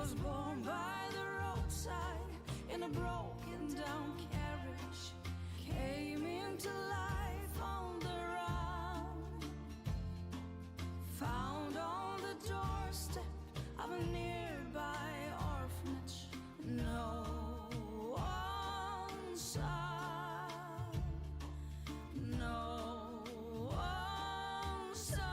was born by the roadside in a broken down carriage, came into life on the run, found on the doorstep of a nearby orphanage. No one saw, no one saw.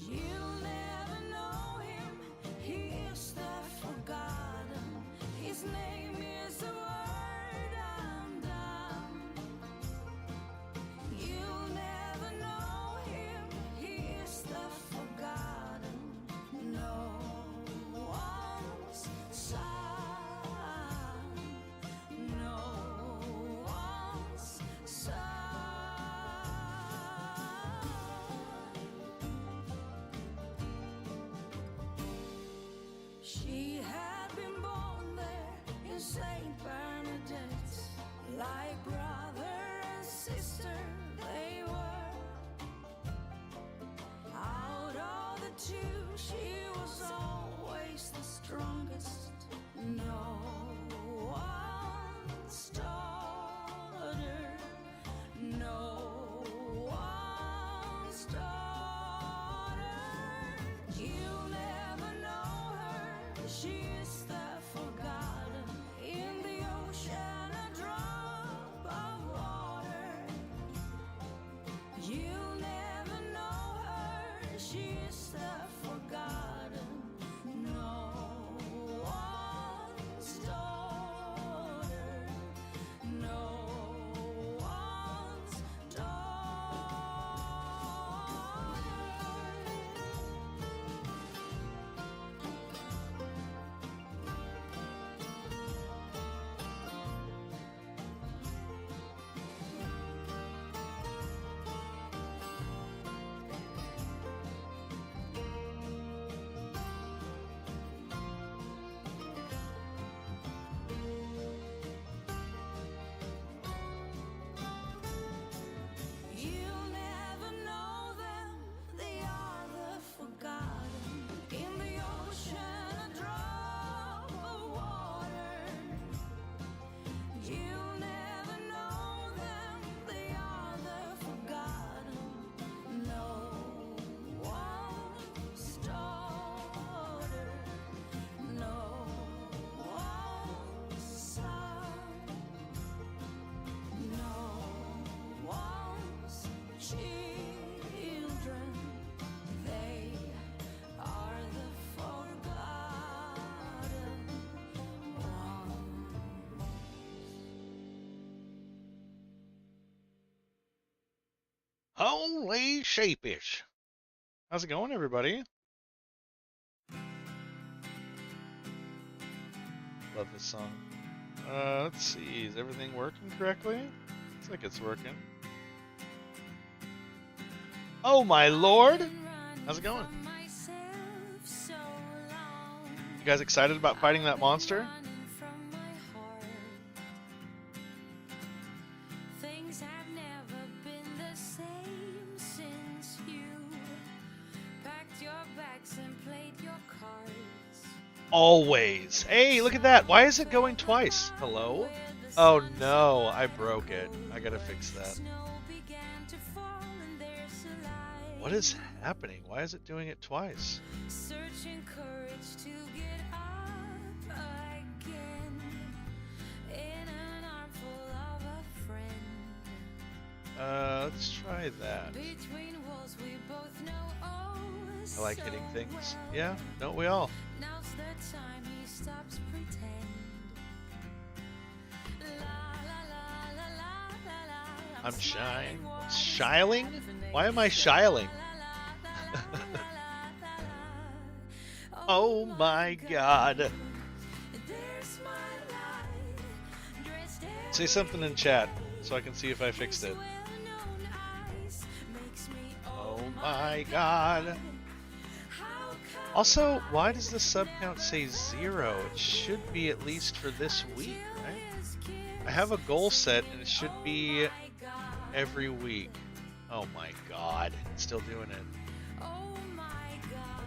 You'll never know him, he is the forgotten. His name is the word undone. You'll never know him, he is the forgotten. No one's son, no one's son. She had been born there in Saint Bernadette's, like brother and sister they were. Out of the two, she was always the strongest. No one's daughter, no one's daughter. You'll never know her, she is the forgotten. In the ocean, a drop of water. You'll never know her, she is the forgotten. No one's daughter, no one's daughter. You'll never know them, they are the forgotten. In the ocean, a drop of water. You'll never know them, they are the forgotten. No one's daughter, no one's son, no one's children. They are the forgotten ones. Holy shapish. How's it going, everybody? Love this song. Let's see. Is everything working correctly? Looks like it's working. Oh, my lord. How's it going? You guys excited about fighting that monster? Things have never been the same since you packed your bags and played your cards. Always. Hey, look at that. Why is it going twice? Hello? Oh, no. I broke it. I gotta fix that. Snow began to fall and there's a light. What is happening? Why is it doing it twice? Searching courage to get up again in an armful of a friend. Let's try that. Between walls we both know oh I like hitting so things. well. Yeah, don't we all? Now's the time he stops pretend. La la la la la la la. I'm shying. Shiling? Why am I shiling? Oh my god. There's my light, dressed in Say something in chat so I can see if I fixed it. well-known eyes, makes me Oh my god. how come Also, why does the sub count say 0? It should be at least for this week, right? I have a goal set and it should be every week. Oh my god, it's still doing it. Oh my god.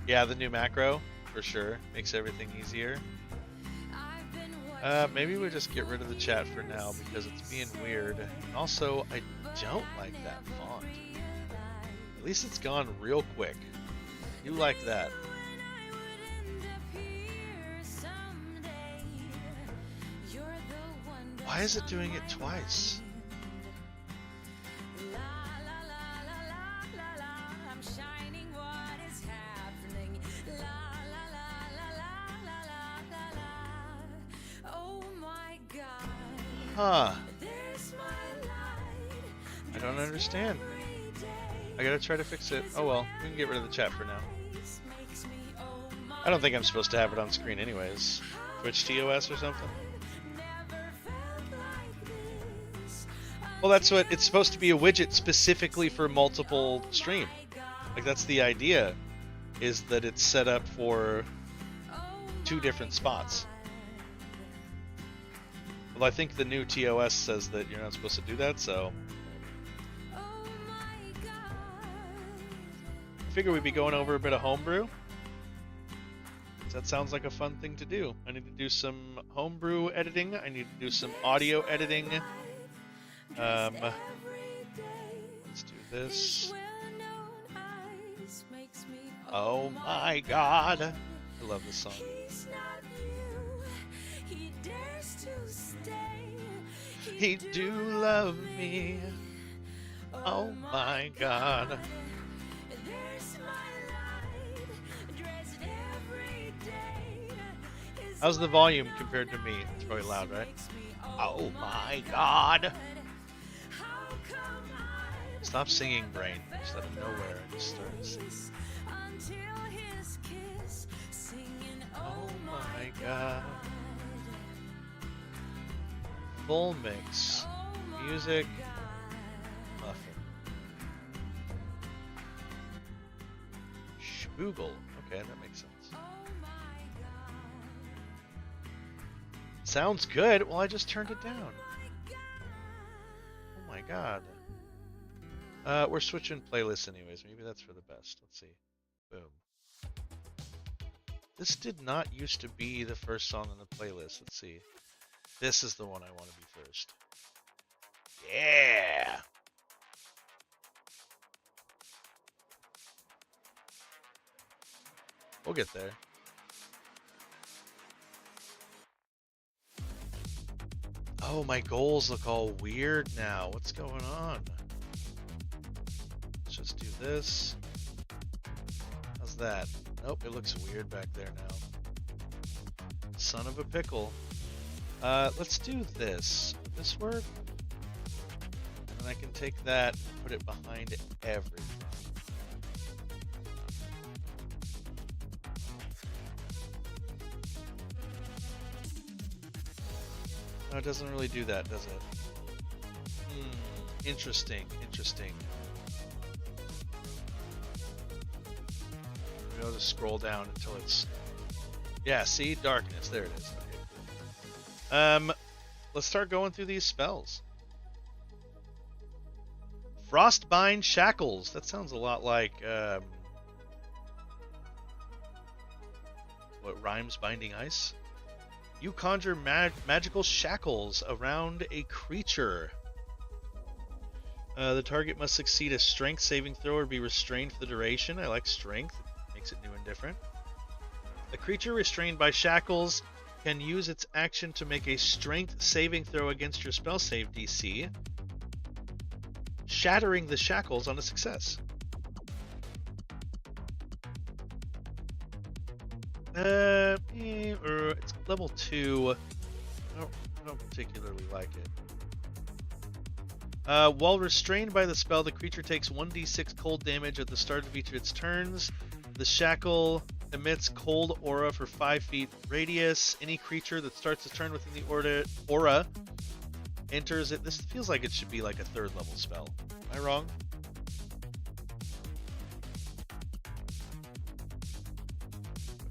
Yeah, the new macro, for sure. Makes everything easier. I've been Maybe we just get rid of the chat for now because it's being weird. And also, I don't like that font. At least it's gone real quick. You like that. Why is it doing it twice? Huh. I don't understand. I gotta try to fix it. Oh well, we can get rid of the chat for now. I don't think I'm supposed to have it on screen anyways. Twitch TOS or something? Well, that's what it's supposed to be, a widget specifically for multiple stream. Like, that's the idea, is that it's set up for 2 different spots. Well, I think the new TOS says that you're not supposed to do that, so I figure we'd be going over a bit of homebrew. That sounds like a fun thing to do. I need to do some homebrew editing. I need to do some audio editing. Let's do this. Oh my god. I love this song. He do love me. Oh my god. How's the volume compared to me? It's probably loud, right? Oh my god. Stop singing, brain. Just out of nowhere, I just started singing. Oh my god. Full mix. Music. Muffin. Spoogle. Okay, that makes sense. Sounds good. Well, I just turned it down. Oh my god. We're switching playlists anyways. Maybe that's for the best. Let's see. Boom. This did not used to be the first song on the playlist. Let's see. This is the one I want to be first. Yeah! We'll get there. Oh, my goals look all weird now. What's going on? Let's just do this. How's that? Nope, it looks weird back there now. Son of a pickle. Let's do this. Would this work? And I can take that and put it behind everything. No, it doesn't really do that, does it? Interesting, interesting. Maybe I'll just scroll down until it's... Yeah, see? Darkness. There it is. Okay. Let's start going through these spells. Frostbind Shackles. That sounds a lot like... what, rhymes binding ice? You conjure magical shackles around a creature. The target must succeed a strength saving throw or be restrained for the duration. I like strength. It makes it new and different. A creature restrained by shackles can use its action to make a strength saving throw against your spell save DC, shattering the shackles on a success. It's level 2. I don't particularly like it. While restrained by the spell, the creature takes 1d6 cold damage at the start of each of its turns. The shackle emits cold aura for 5 feet radius. Any creature that starts a turn within the aura enters it. This feels like it should be like a 3rd level spell. Am I wrong?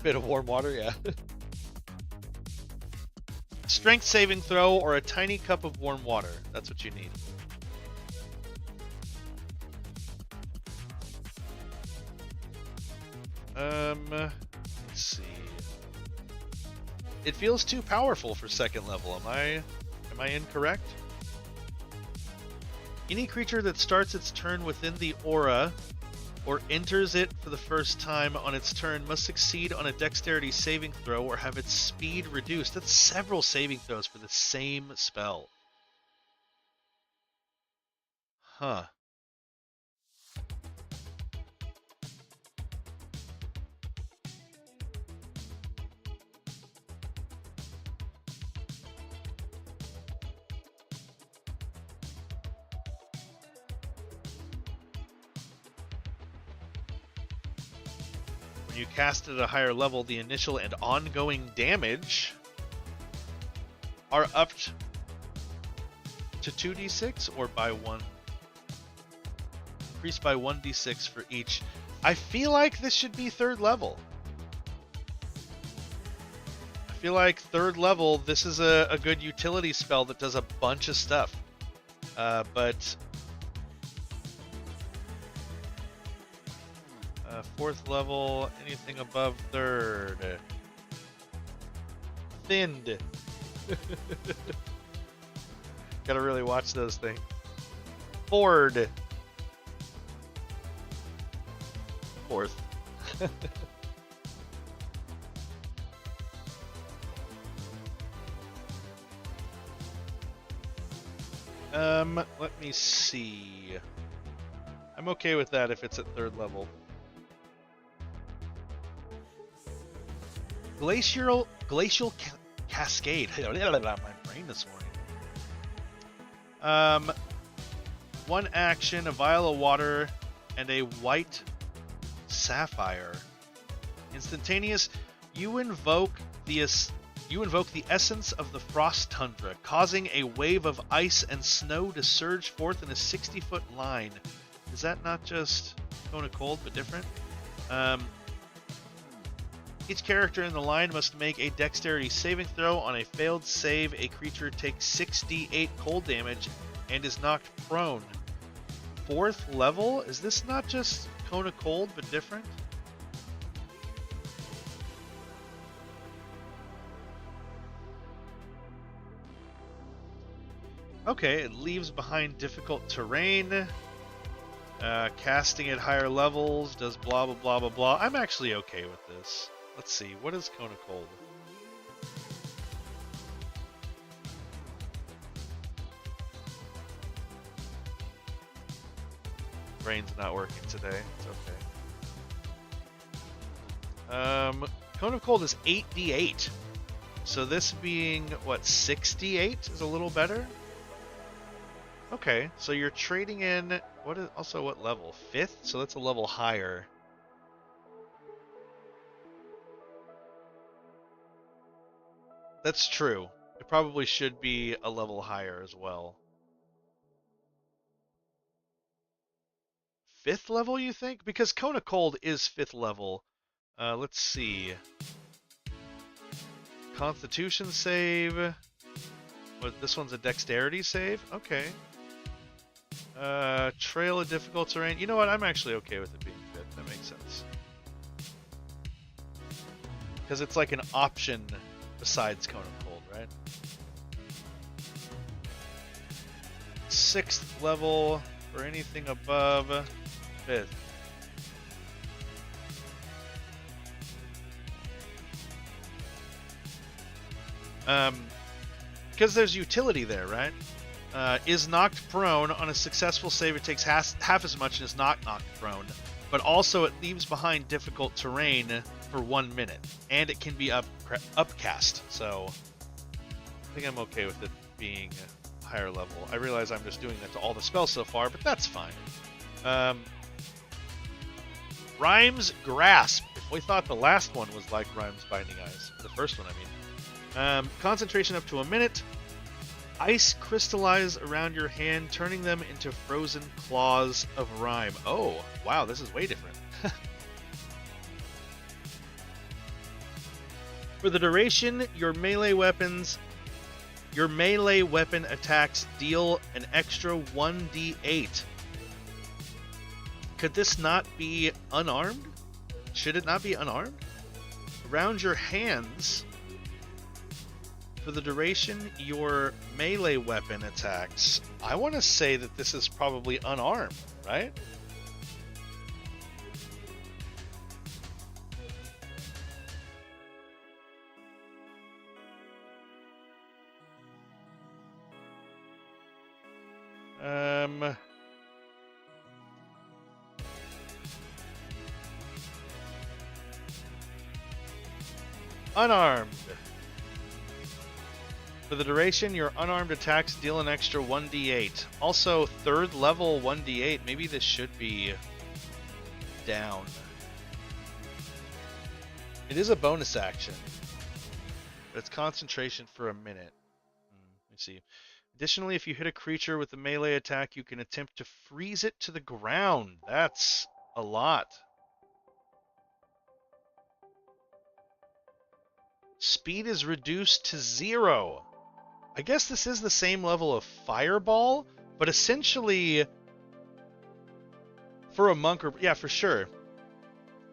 Bit of warm water, yeah. Strength saving throw or a tiny cup of warm water. That's what you need. Let's see. It feels too powerful for second level. Am I incorrect? Any creature that starts its turn within the aura or enters it for the first time on its turn must succeed on a dexterity saving throw or have its speed reduced. That's several saving throws for the same spell. Huh. When you cast it at a higher level, the initial and ongoing damage are upped to 2d6 or by 1. Increased by 1d6 for each. I feel like this should be third level. I feel like third level, this is a good utility spell that does a bunch of stuff. But fourth level, anything above third. Thinned. Gotta really watch those things. Ford. Fourth. Let me see. I'm okay with that if it's at third level. Glacial Cascade. My brain this morning. One action, a vial of water, and a white sapphire. Instantaneous. You invoke the essence of the frost tundra, causing a wave of ice and snow to surge forth in a 60-foot line. Is that not just Cone of Cold, but different? Each character in the line must make a dexterity saving throw. On a failed save, a creature takes 6d8 cold damage and is knocked prone. Fourth level? Is this not just Cone of Cold, but different? Okay, it leaves behind difficult terrain. Casting at higher levels does blah blah blah blah blah. I'm actually okay with this. Let's see, what is Cone of Cold? Brain's not working today. It's okay. Cone of Cold is 8d8. So this being, what, 6d8 is a little better? Okay, so you're trading in, what level? 5th? So that's a level higher. That's true. It probably should be a level higher as well. 5th level, you think? Because Cone of Cold is 5th level. Let's see. Constitution save. What, this one's a dexterity save? Okay. Trail of difficult terrain. You know what? I'm actually okay with it being 5th. That makes sense. Because it's like an option besides Cone of Cold, right? 6th level for anything above 5th. Because there's utility there, right? Is knocked prone on a successful save, it takes half as much and is not knocked prone. But also it leaves behind difficult terrain for 1 minute. And it can be upcast. So I think I'm okay with it being higher level. I realize I'm just doing that to all the spells so far, but that's fine. Rhyme's Grasp. If we thought the last one was like Rhyme's Binding Eyes. The first one, I mean. Concentration up to a minute. Ice crystallize around your hand, turning them into frozen claws of Rhyme. Oh, wow, this is way different. For the duration, your melee weapon attacks deal an extra 1d8. Could this not be unarmed? Should it not be unarmed? Around your hands, for the duration your melee weapon attacks. I want to say that this is probably unarmed, right? Unarmed. For the duration, your unarmed attacks deal an extra 1d8. Also, 3rd level 1d8. Maybe this should be down. It is a bonus action. But it's concentration for a minute. Let me see. Additionally, if you hit a creature with a melee attack, you can attempt to freeze it to the ground. That's a lot. Speed is reduced to 0. I guess this is the same level of Fireball, but essentially for a monk, or yeah, for sure.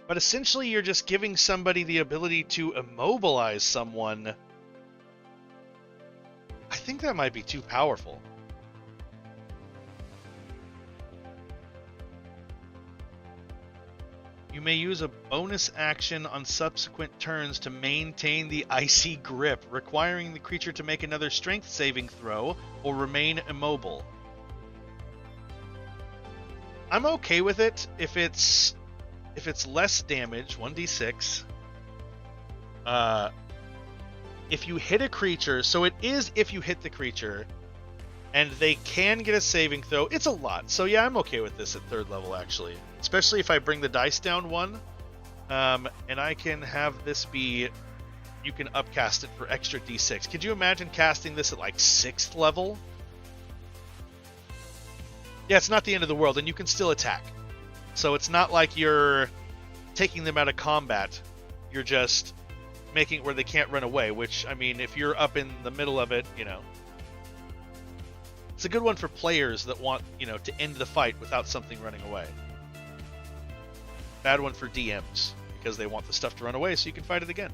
But essentially you're just giving somebody the ability to immobilize someone. I think that might be too powerful. You may use a bonus action on subsequent turns to maintain the icy grip, requiring the creature to make another strength saving throw or remain immobile. I'm okay with it if it's less damage, 1d6. If you hit a creature, so it is if you hit the creature, and they can get a saving throw. It's a lot. So yeah, I'm okay with this at 3rd level, actually. Especially if I bring the dice down 1. And I can have this be... You can upcast it for extra d6. Could you imagine casting this at like 6th level? Yeah, it's not the end of the world, and you can still attack. So it's not like you're taking them out of combat. You're just making it where they can't run away, which, I mean, if you're up in the middle of it, you know... It's a good one for players that want, you know, to end the fight without something running away. Bad one for DMs, because they want the stuff to run away so you can fight it again.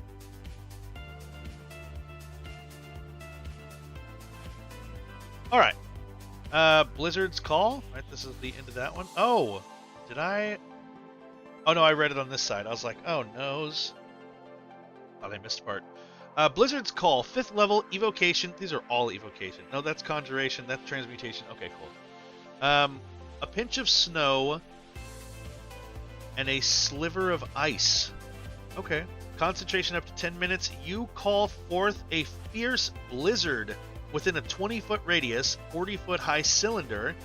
Alright. Blizzard's Call. Right, this is the end of that one. Oh! Did I... Oh no, I read it on this side. I was like, oh noes. Thought I missed a part. Blizzard's Call, 5th level, evocation. These are all evocation. No, that's conjuration, that's transmutation. Okay, cool. A pinch of snow and a sliver of ice. Okay. Concentration up to 10 minutes. You call forth a fierce blizzard within a 20-foot radius, 40-foot high cylinder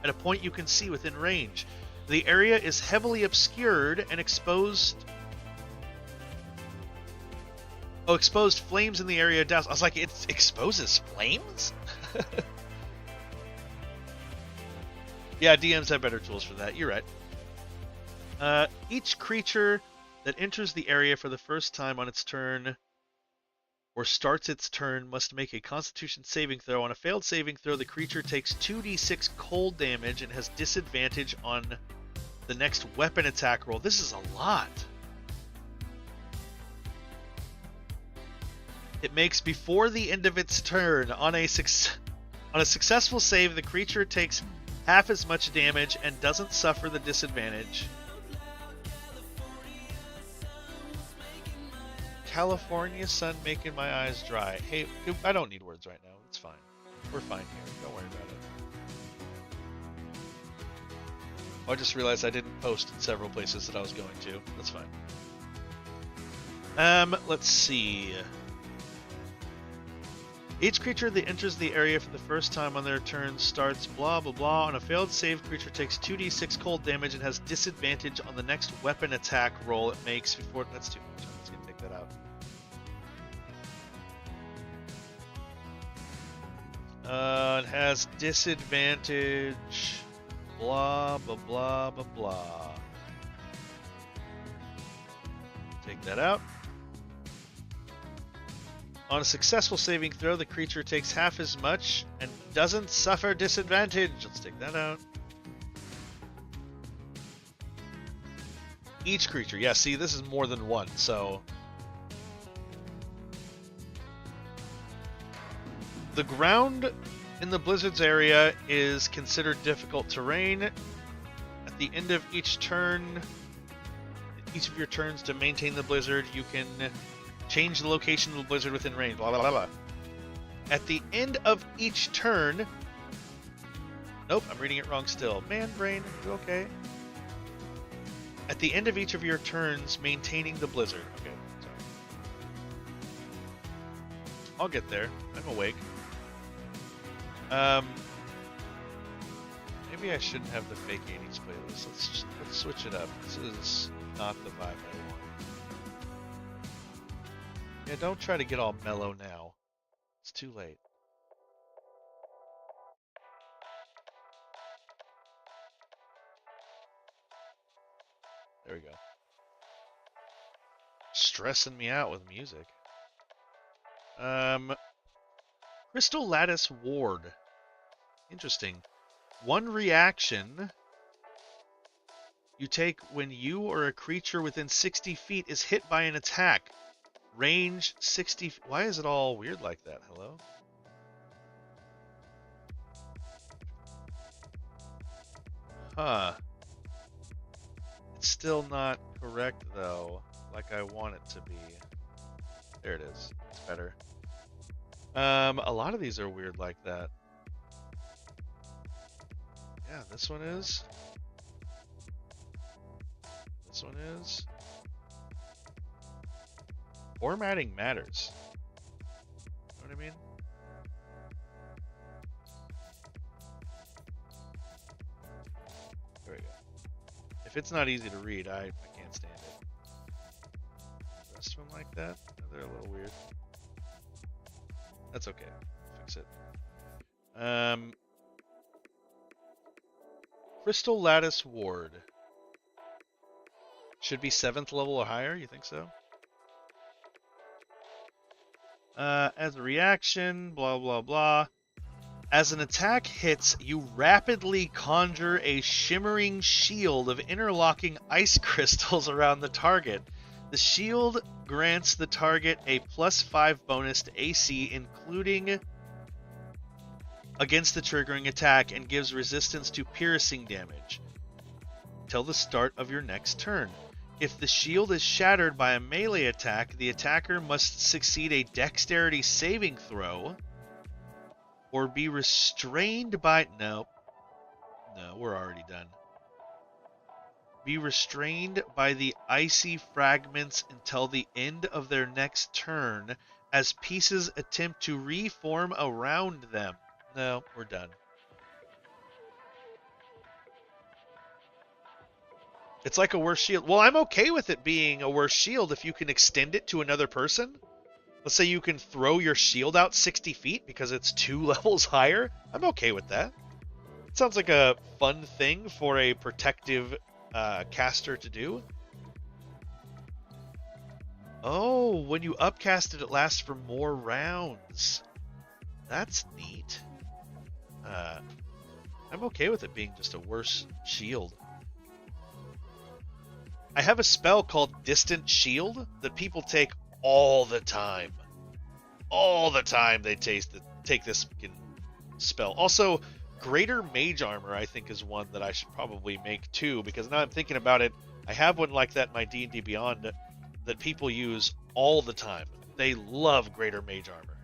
at a point you can see within range. The area is heavily obscured and exposed... Oh, exposed flames in the area douse. I was like, it exposes flames? Yeah, DMs have better tools for that. You're right. Each creature that enters the area for the first time on its turn or starts its turn must make a Constitution saving throw. On a failed saving throw, the creature takes 2d6 cold damage and has disadvantage on the next weapon attack roll. This is a lot. It makes before the end of its turn. On a successful save, the creature takes half as much damage and doesn't suffer the disadvantage. California sun making my eyes dry. Hey, I don't need words right now. It's fine. We're fine here. Don't worry about it. Oh, I just realized I didn't post in several places that I was going to. That's fine. Let's see. Each creature that enters the area for the first time on their turn starts blah blah blah. On a failed save, creature takes 2d6 cold damage and has disadvantage on the next weapon attack roll it makes before... That's too much. I'm just going to take that out. It has disadvantage... Blah blah blah blah blah. Take that out. On a successful saving throw, the creature takes half as much and doesn't suffer disadvantage. Let's take that out. Each creature. Yeah, see, this is more than one, so... The ground in the Blizzard's area is considered difficult terrain. At the end of each turn, each of your turns to maintain the Blizzard, you can change the location of the Blizzard within range, blah, blah, blah, blah. At the end of each turn... Nope, I'm reading it wrong still. Man, brain, you okay? At the end of each of your turns, maintaining the Blizzard. Okay, sorry. I'll get there. I'm awake. Maybe I shouldn't have the fake 80s playlist. Let's switch it up. This is not the vibe I want. Yeah, don't try to get all mellow now. It's too late. There we go. Stressing me out with music. Crystal Lattice Ward. Interesting. One reaction you take when you or a creature within 60 feet is hit by an attack. Range 60... Why is it all weird like that? Hello? Huh. It's still not correct, though, like I want it to be. There it is. It's better. A lot of these are weird like that. Yeah, this one is. This one is. Formatting matters. You know what I mean? There we go. If it's not easy to read, I can't stand it. The rest of them like that? They're a little weird. That's okay. Fix it. Crystal Lattice Ward. Should be 7th level or higher, you think so? As a reaction, blah blah blah. As an attack hits, you rapidly conjure a shimmering shield of interlocking ice crystals around the target. The shield grants the target a +5 bonus to AC, including against the triggering attack, and gives resistance to piercing damage till the start of your next turn. If the shield is shattered by a melee attack, the attacker must succeed a dexterity saving throw or be restrained by... No, we're already done. Be restrained by the icy fragments until the end of their next turn as pieces attempt to reform around them. No, we're done. It's like a worse shield. Well, I'm okay with it being a worse shield if you can extend it to another person. Let's say you can throw your shield out 60 feet because it's 2 levels higher. I'm okay with that. It sounds like a fun thing for a protective caster to do. Oh, when you upcast it, it lasts for more rounds. That's neat. I'm okay with it being just a worse shield. I have a spell called Distant Shield that people take all the time. All the time they take this spell. Also, Greater Mage Armor, I think, is one that I should probably make too, because now I'm thinking about it, I have one like that in my D&D Beyond that people use all the time. They love Greater Mage Armor.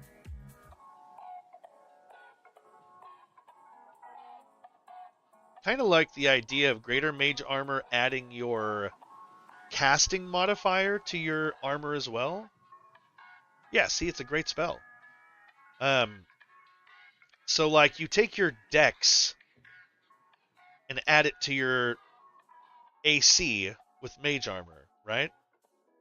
Kind of like the idea of Greater Mage Armor adding your casting modifier to your armor as well. Yeah, see, it's a great spell. So like you take your dex and add it to your AC with mage armor, right?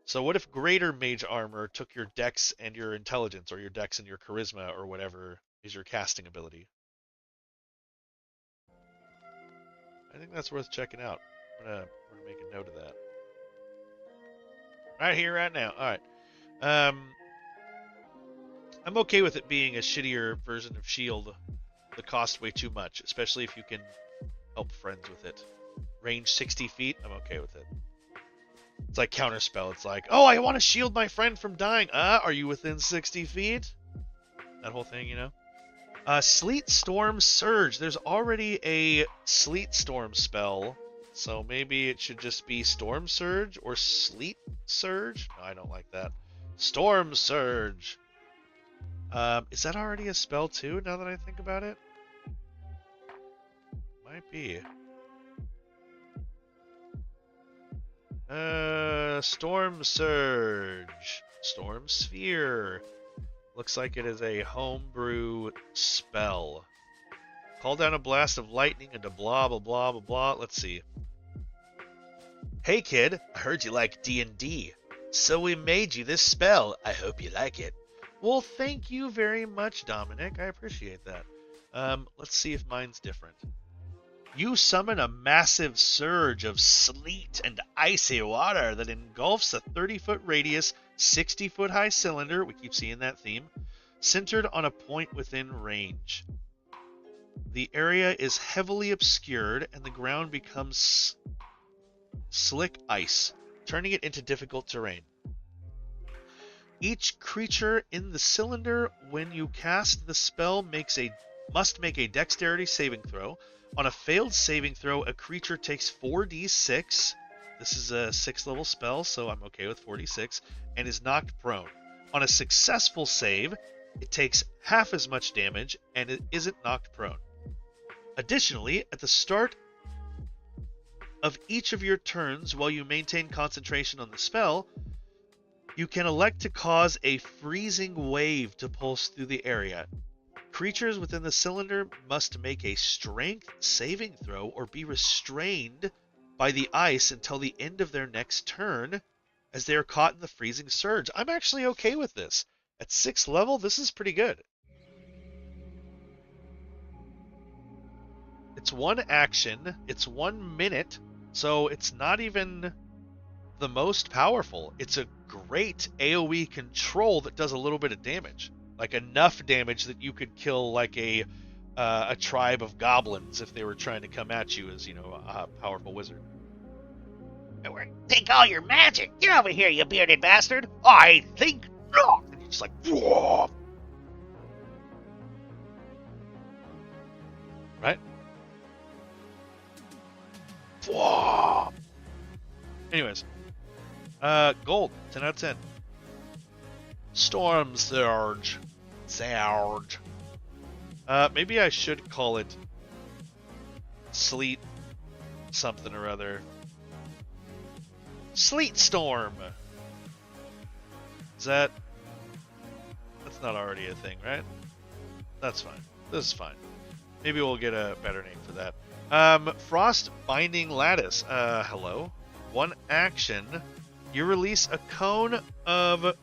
So what if Greater Mage Armor took your dex and your intelligence, or your dex and your charisma, or whatever is your casting ability? I think that's worth checking out. I'm gonna make a note of that. Right here, right now. Alright. I'm okay with it being a shittier version of Shield that costs way too much, especially if you can help friends with it. Range 60 feet, I'm okay with it. It's like counterspell. It's like, oh, I want to shield my friend from dying. Are you within 60 feet? That whole thing, you know? Sleet Storm Surge. There's already a Sleet Storm spell, so maybe it should just be Storm Surge or Sleet Surge. No, I don't like that. Storm Surge. Is that already a spell too, now that I think about it? Might be. Storm Surge. Storm Sphere. Looks like it is a homebrew spell. Call down a blast of lightning into blah blah blah blah blah. Let's see. Hey kid, I heard you like D&D. So we made you this spell. I hope you like it. Well, thank you very much, Dominic. I appreciate that. Let's see if mine's different. You summon a massive surge of sleet and icy water that engulfs a 30-foot radius, 60-foot high cylinder, we keep seeing that theme, centered on a point within range. The area is heavily obscured and the ground becomes slick ice, turning it into difficult terrain. Each creature in the cylinder, when you cast the spell, must make a dexterity saving throw. On a failed saving throw, a creature takes 4d6. This is a 6th level spell, so I'm okay with 4d6, and is knocked prone. On a successful save, it takes half as much damage, and it isn't knocked prone. Additionally, at the start of each of your turns, while you maintain concentration on the spell, you can elect to cause a freezing wave to pulse through the area. Creatures within the cylinder must make a strength saving throw or be restrained by the ice until the end of their next turn as they are caught in the freezing surge. I'm actually okay with this. At 6th level, this is pretty good. It's one action, it's 1 minute, so it's not even the most powerful. It's a great AoE control that does a little bit of damage. Like enough damage that you could kill like a tribe of goblins if they were trying to come at you as, you know, a powerful wizard. Take all your magic! Get over here, you bearded bastard! I think not! And you're just like, whoa! Right? Whoa! Anyways. Gold. 10 out of 10. Storm Surge. Surge. Maybe I should call it Sleet something or other. Sleet Storm. That's not already a thing, right? That's fine. This is fine. Maybe we'll get a better name for that. Frost Binding Lattice. Hello. One action. You release a cone of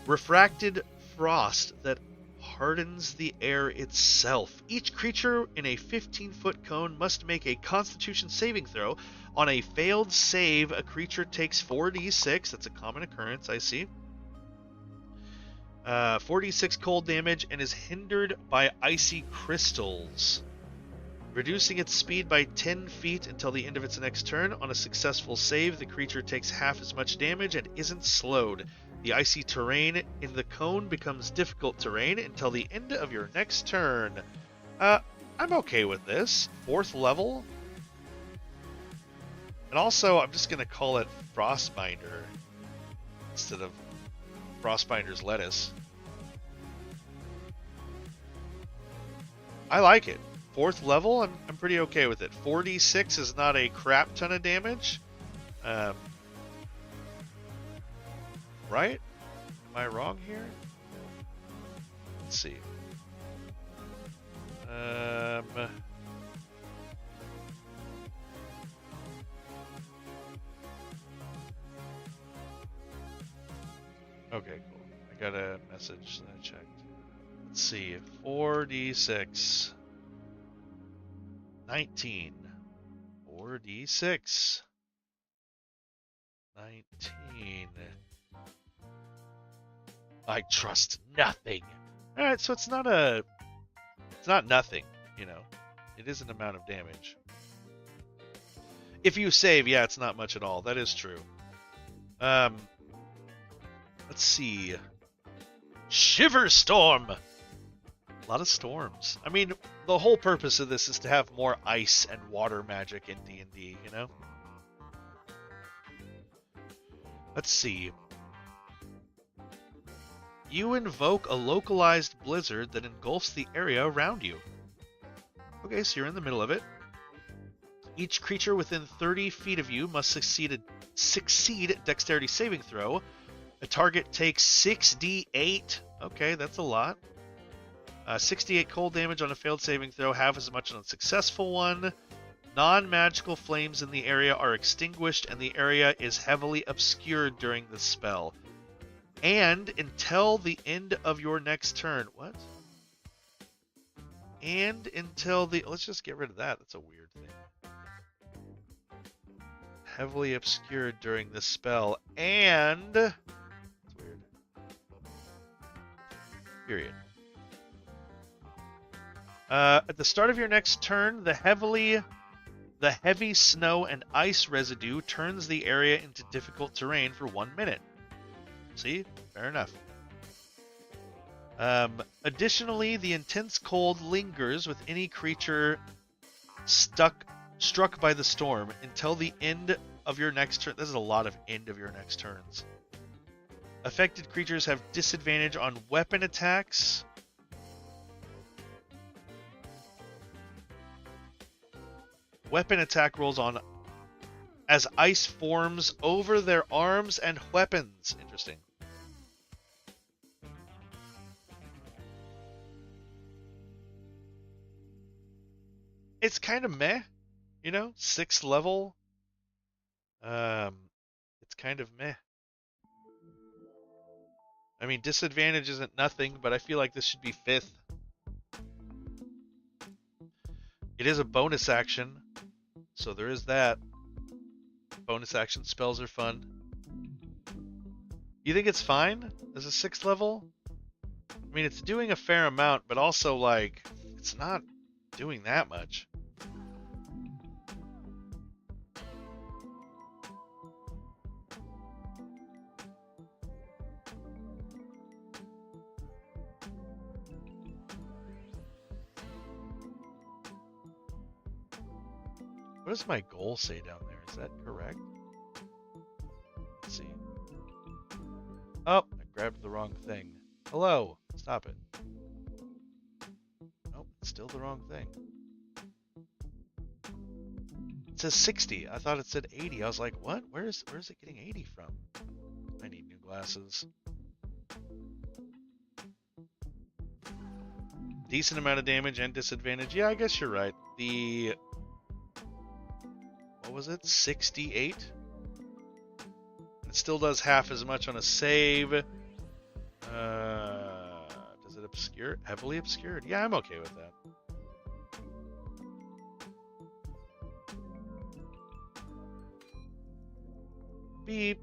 refracted frost that hardens the air itself. Each creature in a 15-foot cone must make a Constitution saving throw. On a failed save, a creature takes 4d6. That's a common occurrence, I see. 4d6 cold damage and is hindered by icy crystals, reducing its speed by 10 feet until the end of its next turn. On a successful save, the creature takes half as much damage and isn't slowed. The icy terrain in the cone becomes difficult terrain until the end of your next turn. I'm okay with this. 4th level. And also, I'm just going to call it Frostbinder instead of Frostbinder's Lettuce. I like it. 4th level, I'm pretty okay with it. 4d6 is not a crap ton of damage. Right? Am I wrong here? Let's see. Okay, cool. I got a message that I checked. Let's see. 4d6. 19. 4d6. 19. I trust nothing. Alright, so it's not nothing, you know. It is an amount of damage. If you save, yeah, it's not much at all. That is true. Um, let's see. Shiver Storm. A lot of storms. I mean, the whole purpose of this is to have more ice and water magic in D&D, you know? Let's see. You invoke a localized blizzard that engulfs the area around you. Okay, so you're in the middle of it. Each creature within 30 feet of you must succeed dexterity saving throw. A target takes 6d8. Okay, that's a lot. 68 cold damage on a failed saving throw, half as much on a successful one. Non-magical flames in the area are extinguished, and the area is heavily obscured during the spell. And until the end of your next turn. What? And until the... Let's just get rid of that. That's a weird thing. Heavily obscured during the spell. And... That's weird. Period. At the start of your next turn, the heavy snow and ice residue turns the area into difficult terrain for 1 minute. See? Fair enough. Additionally, the intense cold lingers with any creature struck by the storm until the end of your next turn. This is a lot of end of your next turns. Affected creatures have disadvantage on weapon attacks. Weapon attack rolls on as ice forms over their arms and weapons. Interesting. It's kind of meh, you know, 6th level. It's kind of meh. I mean, disadvantage isn't nothing, but I feel like this should be 5th. It is a bonus action, so there is that. Bonus action spells are fun. You think it's fine as a 6th level? I mean, it's doing a fair amount, but also, like, it's not doing that much. What does my goal say down there? Is that correct? Let's see. Oh, I grabbed the wrong thing. Hello. Stop it. Nope, it's still the wrong thing. It says 60. I thought it said 80. I was like, what? Where is it getting 80 from? I need new glasses. Decent amount of damage and disadvantage. Yeah, I guess you're right. The... What was it? 68? It still does half as much on a save. Does it obscure? Heavily obscured? Yeah, I'm okay with that. Beep.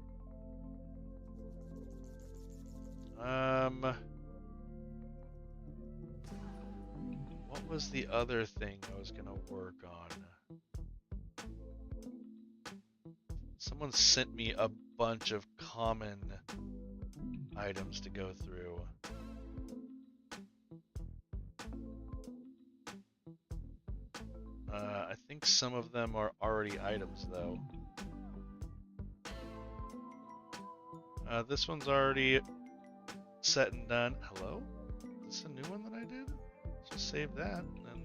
What was the other thing I was gonna work on? Someone sent me a bunch of common items to go through. I think some of them are already items, though. This one's already set and done. Hello? Is this a new one that I did? Just save that. And then...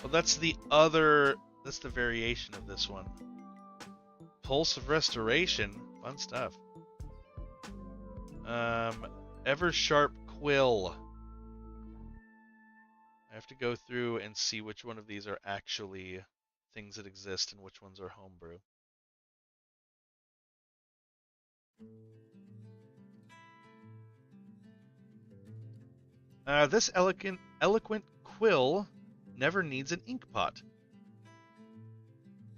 Well, that's the other... That's the variation of this one. Pulse of Restoration. Fun stuff. Eversharp Quill. I have to go through and see which one of these are actually things that exist and which ones are homebrew. This eloquent quill never needs an ink pot.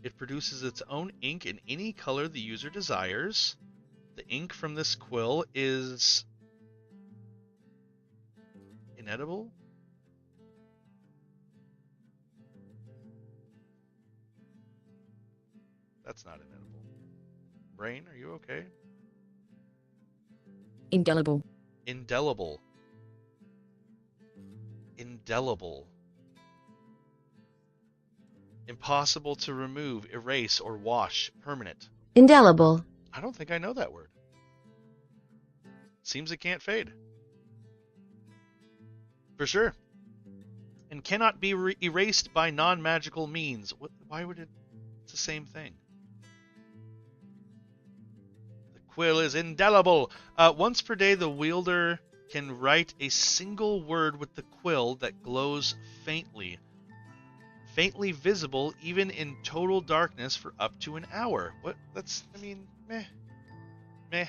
It produces its own ink in any color the user desires. The ink from this quill is inedible. That's not inedible. Brain, are you okay? Indelible. Indelible. Indelible. Impossible to remove, erase, or wash. Permanent. Indelible. I don't think I know that word. Seems it can't fade. For sure. And cannot be erased by non-magical means. Why would it? It's the same thing. The quill is indelible. Once per day, the wielder can write a single word with the quill that glows faintly. Faintly visible even in total darkness for up to an hour. What? That's, I mean, meh. Meh.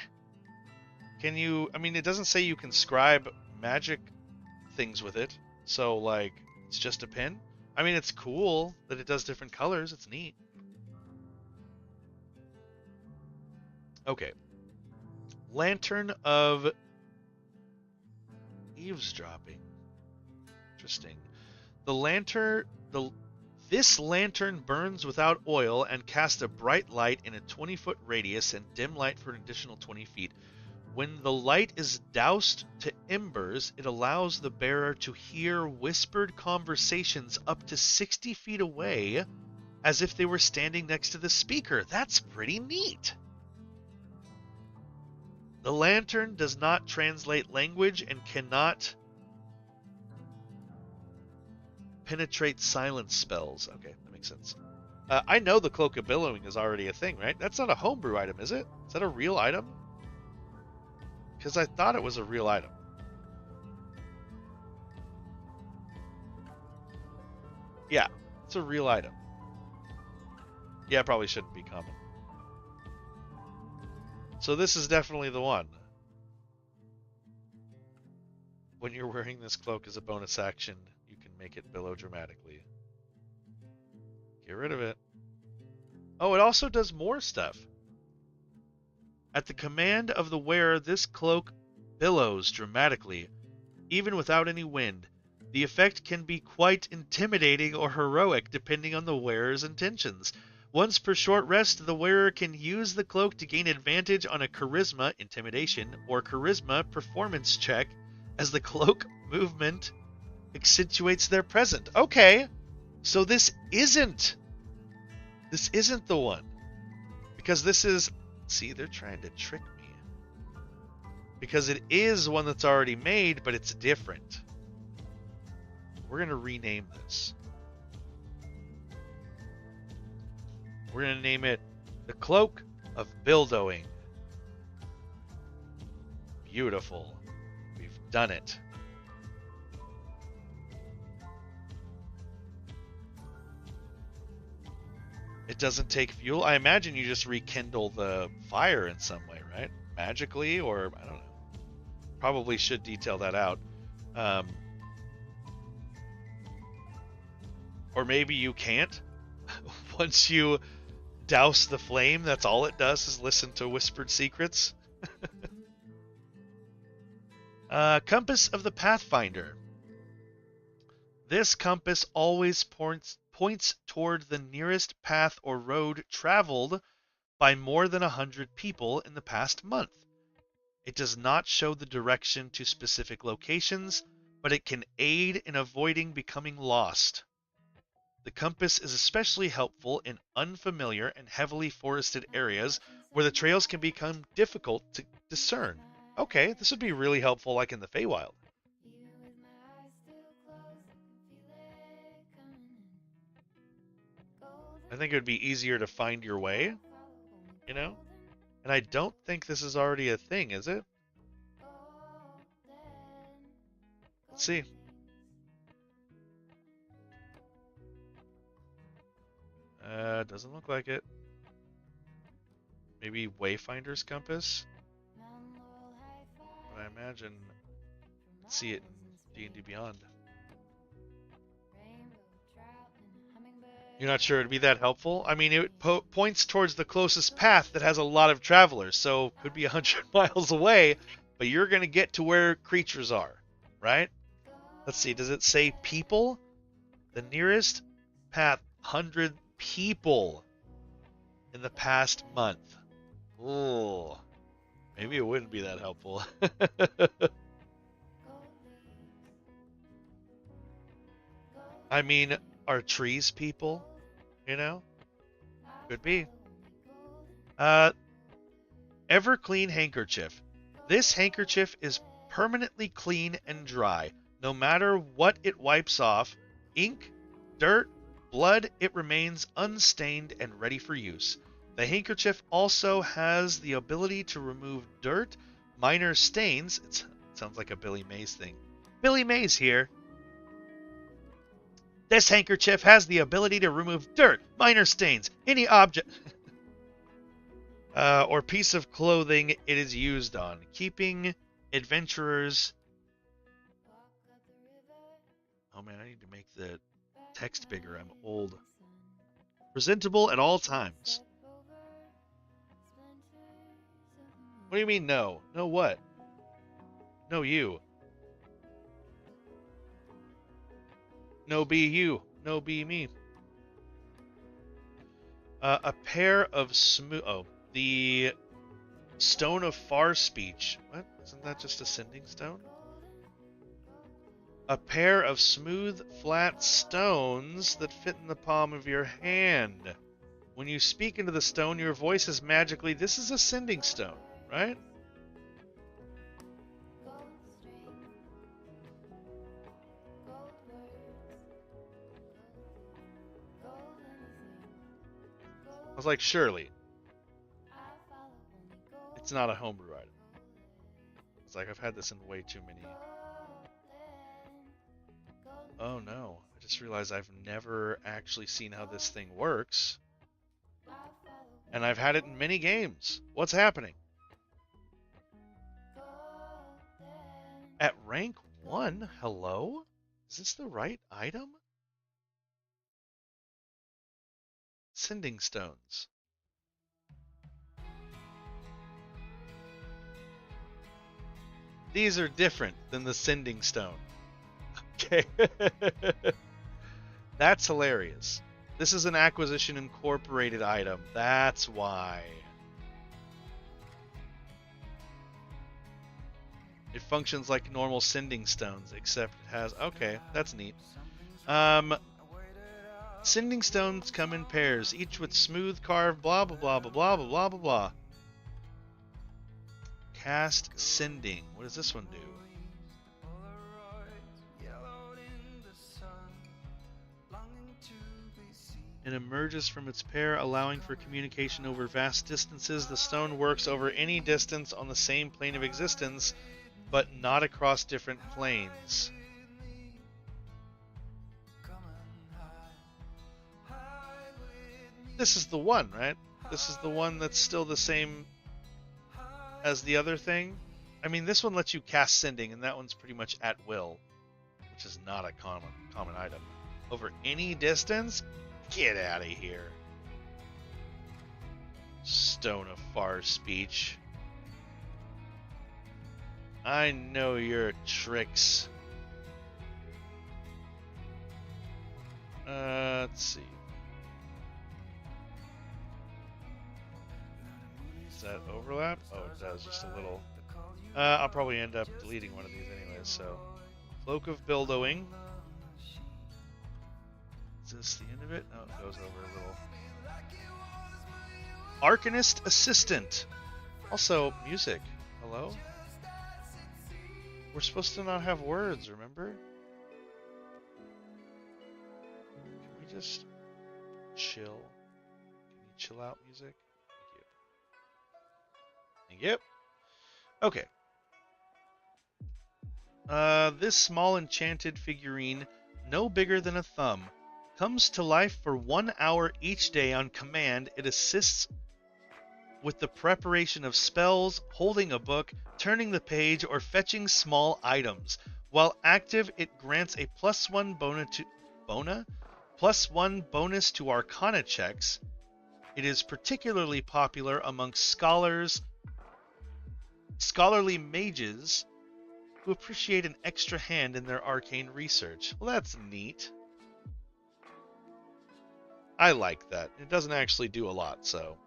Can you, I mean, it doesn't say you can scribe magic things with it. So, like, it's just a pen? I mean, it's cool that it does different colors. It's neat. Okay. Lantern of eavesdropping. Interesting. This lantern burns without oil and casts a bright light in a 20-foot radius and dim light for an additional 20 feet. When the light is doused to embers, it allows the bearer to hear whispered conversations up to 60 feet away as if they were standing next to the speaker. That's pretty neat. The lantern does not translate language and cannot penetrate silence spells. Okay, that makes sense. I know the Cloak of Billowing is already a thing, right? That's not a homebrew item, is it? Is that a real item? Because I thought it was a real item. Yeah, it's a real item. Yeah, it probably shouldn't be common. So this is definitely the one. When you're wearing this cloak as a bonus action, you can make it billow dramatically. Get rid of it. Oh, it also does more stuff. At the command of the wearer, this cloak billows dramatically, even without any wind. The effect can be quite intimidating or heroic depending on the wearer's intentions. Once per short rest, the wearer can use the cloak to gain advantage on a charisma, intimidation, or charisma performance check as the cloak movement accentuates their presence. Okay, so this isn't the one. Because this is, see, they're trying to trick me. Because it is one that's already made, but it's different. We're going to rename this. We're going to name it the Cloak of Billowing. Beautiful. We've done it. It doesn't take fuel. I imagine you just rekindle the fire in some way, right? Magically, or I don't know. Probably should detail that out. Or maybe you can't. Once you douse the flame, that's all it does is listen to whispered secrets. Compass of the Pathfinder. This compass always points toward the nearest path or road traveled by more than 100 people in the past month. It does not show the direction to specific locations, but it can aid in avoiding becoming lost. The compass is especially helpful in unfamiliar and heavily forested areas where the trails can become difficult to discern. Okay, this would be really helpful like in the Feywild. I think it would be easier to find your way, you know? And I don't think this is already a thing, is it? Let's see. Doesn't look like it. Maybe Wayfinder's Compass? But I imagine see it in D&D Beyond. You're not sure it'd be that helpful? I mean, it points towards the closest path that has a lot of travelers, so could be 100 miles away, but you're going to get to where creatures are, right? Let's see, does it say people? The nearest path, 100 people in the past month. Oh, maybe it wouldn't be that helpful. I mean, are trees people? You know? Could be. Uh, Everclean handkerchief. This handkerchief is permanently clean and dry. No matter what it wipes off, ink, dirt, blood, it remains unstained and ready for use. The handkerchief also has the ability to remove dirt, minor stains. It sounds like a Billy Mays thing. Billy Mays here. This handkerchief has the ability to remove dirt, minor stains, any object or piece of clothing it is used on, keeping adventurers. Oh man, I need to make the text bigger. I'm old. Presentable at all times. What do you mean no? No what? No you. No be you. No be me. A pair of smooth. Oh, the stone of far speech. What? Isn't that just a sending stone? A pair of smooth, flat stones that fit in the palm of your hand. When you speak into the stone, your voice is magically. This is a sending stone, right? I was like, surely. It's not a homebrew item. It's like, I've had this in way too many. Oh no, I just realized I've never actually seen how this thing works. And I've had it in many games. What's happening? At rank 1? Hello? Is this the right item? Sending stones. These are different than the sending stone. Okay. That's hilarious. This is an Acquisition Incorporated item. That's why. It functions like normal sending stones, except it has... Okay, that's neat. Sending stones come in pairs, each with smooth carved blah blah blah blah blah blah blah blah blah. Cast sending. What does this one do? It emerges from its pair, allowing for communication over vast distances. The stone works over any distance on the same plane of existence, but not across different planes. This is the one, right? This is the one that's still the same as the other thing. I mean, this one lets you cast sending, and that one's pretty much at will, which is not a common item. Over any distance? Get out of here. Stone of far speech. I know your tricks. Let's see. Does that overlap? Oh, it does, just a little. I'll probably end up deleting one of these anyways, so. Cloak of Billowing. Is this the end of it? No, it goes over a little. Arcanist Assistant. Also, music. Hello? We're supposed to not have words, remember? Can we just chill? Can you chill out, music? Thank you. Thank you. Okay. This small enchanted figurine, no bigger than a thumb, comes to life for 1 hour each day on command. It assists with the preparation of spells, holding a book, turning the page, or fetching small items. While active, it grants a +1 bonus to Arcana checks. It is particularly popular amongst scholarly mages who appreciate an extra hand in their arcane research. Well, that's neat. I like that. It doesn't actually do a lot, so.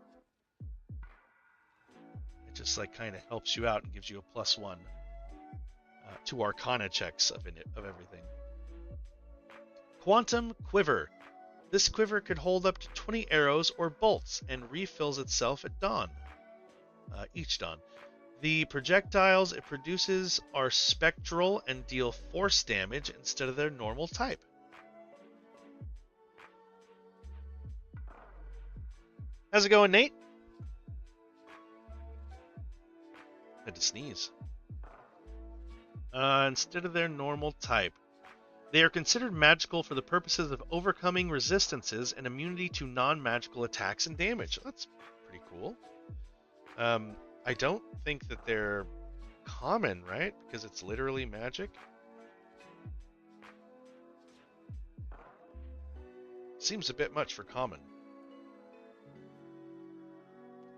just like kind of helps you out and gives you a +1 to Arcana checks of everything. Quantum Quiver. This quiver could hold up to 20 arrows or bolts and refills itself at dawn. Each dawn. The projectiles it produces are spectral and deal force damage instead of their normal type. How's it going, Nate? Had to sneeze. Instead of their normal type. They are considered magical for the purposes of overcoming resistances and immunity to non-magical attacks and damage. That's pretty cool. I don't think that they're common, right? Because it's literally magic. Seems a bit much for common.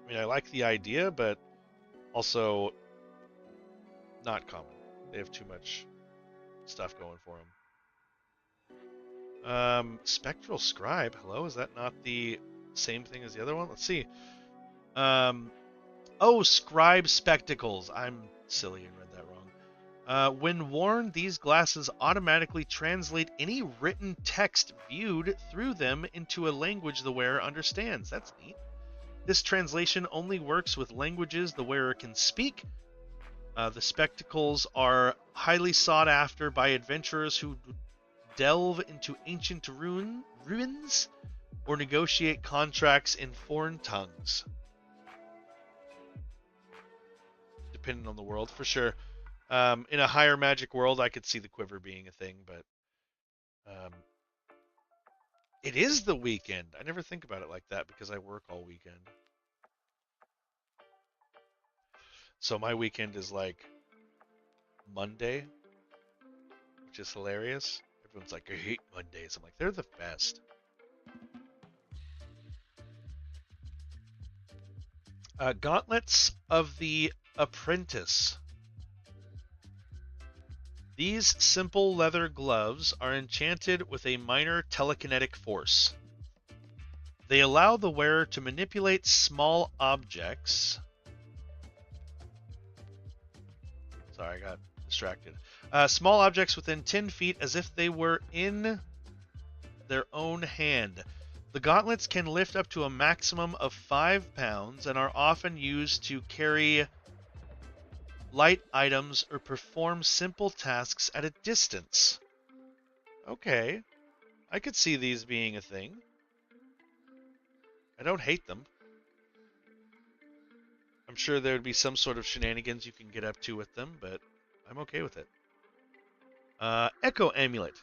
I mean, I like the idea, but also not common. They have too much stuff going for them. Spectral Scribe. Hello, is that not the same thing as the other one? Let's see. Oh, Scribe Spectacles. I'm silly and read that wrong. When worn, these glasses automatically translate any written text viewed through them into a language the wearer understands. That's neat. This translation only works with languages the wearer can speak. The spectacles are highly sought after by adventurers who delve into ancient ruins or negotiate contracts in foreign tongues. Depending on the world, for sure. In a higher magic world, I could see the quiver being a thing, but it is the weekend. I never think about it like that because I work all weekend. So my weekend is like Monday, which is hilarious. Everyone's like, I hate Mondays. I'm like, they're the best. Gauntlets of the Apprentice. These simple leather gloves are enchanted with a minor telekinetic force. They allow the wearer to manipulate small objects. Sorry, I got distracted. Small objects within 10 feet as if they were in their own hand. The gauntlets can lift up to a maximum of 5 pounds and are often used to carry light items or perform simple tasks at a distance. Okay. I could see these being a thing. I don't hate them. I'm sure there would be some sort of shenanigans you can get up to with them, but I'm okay with it. Echo Amulet.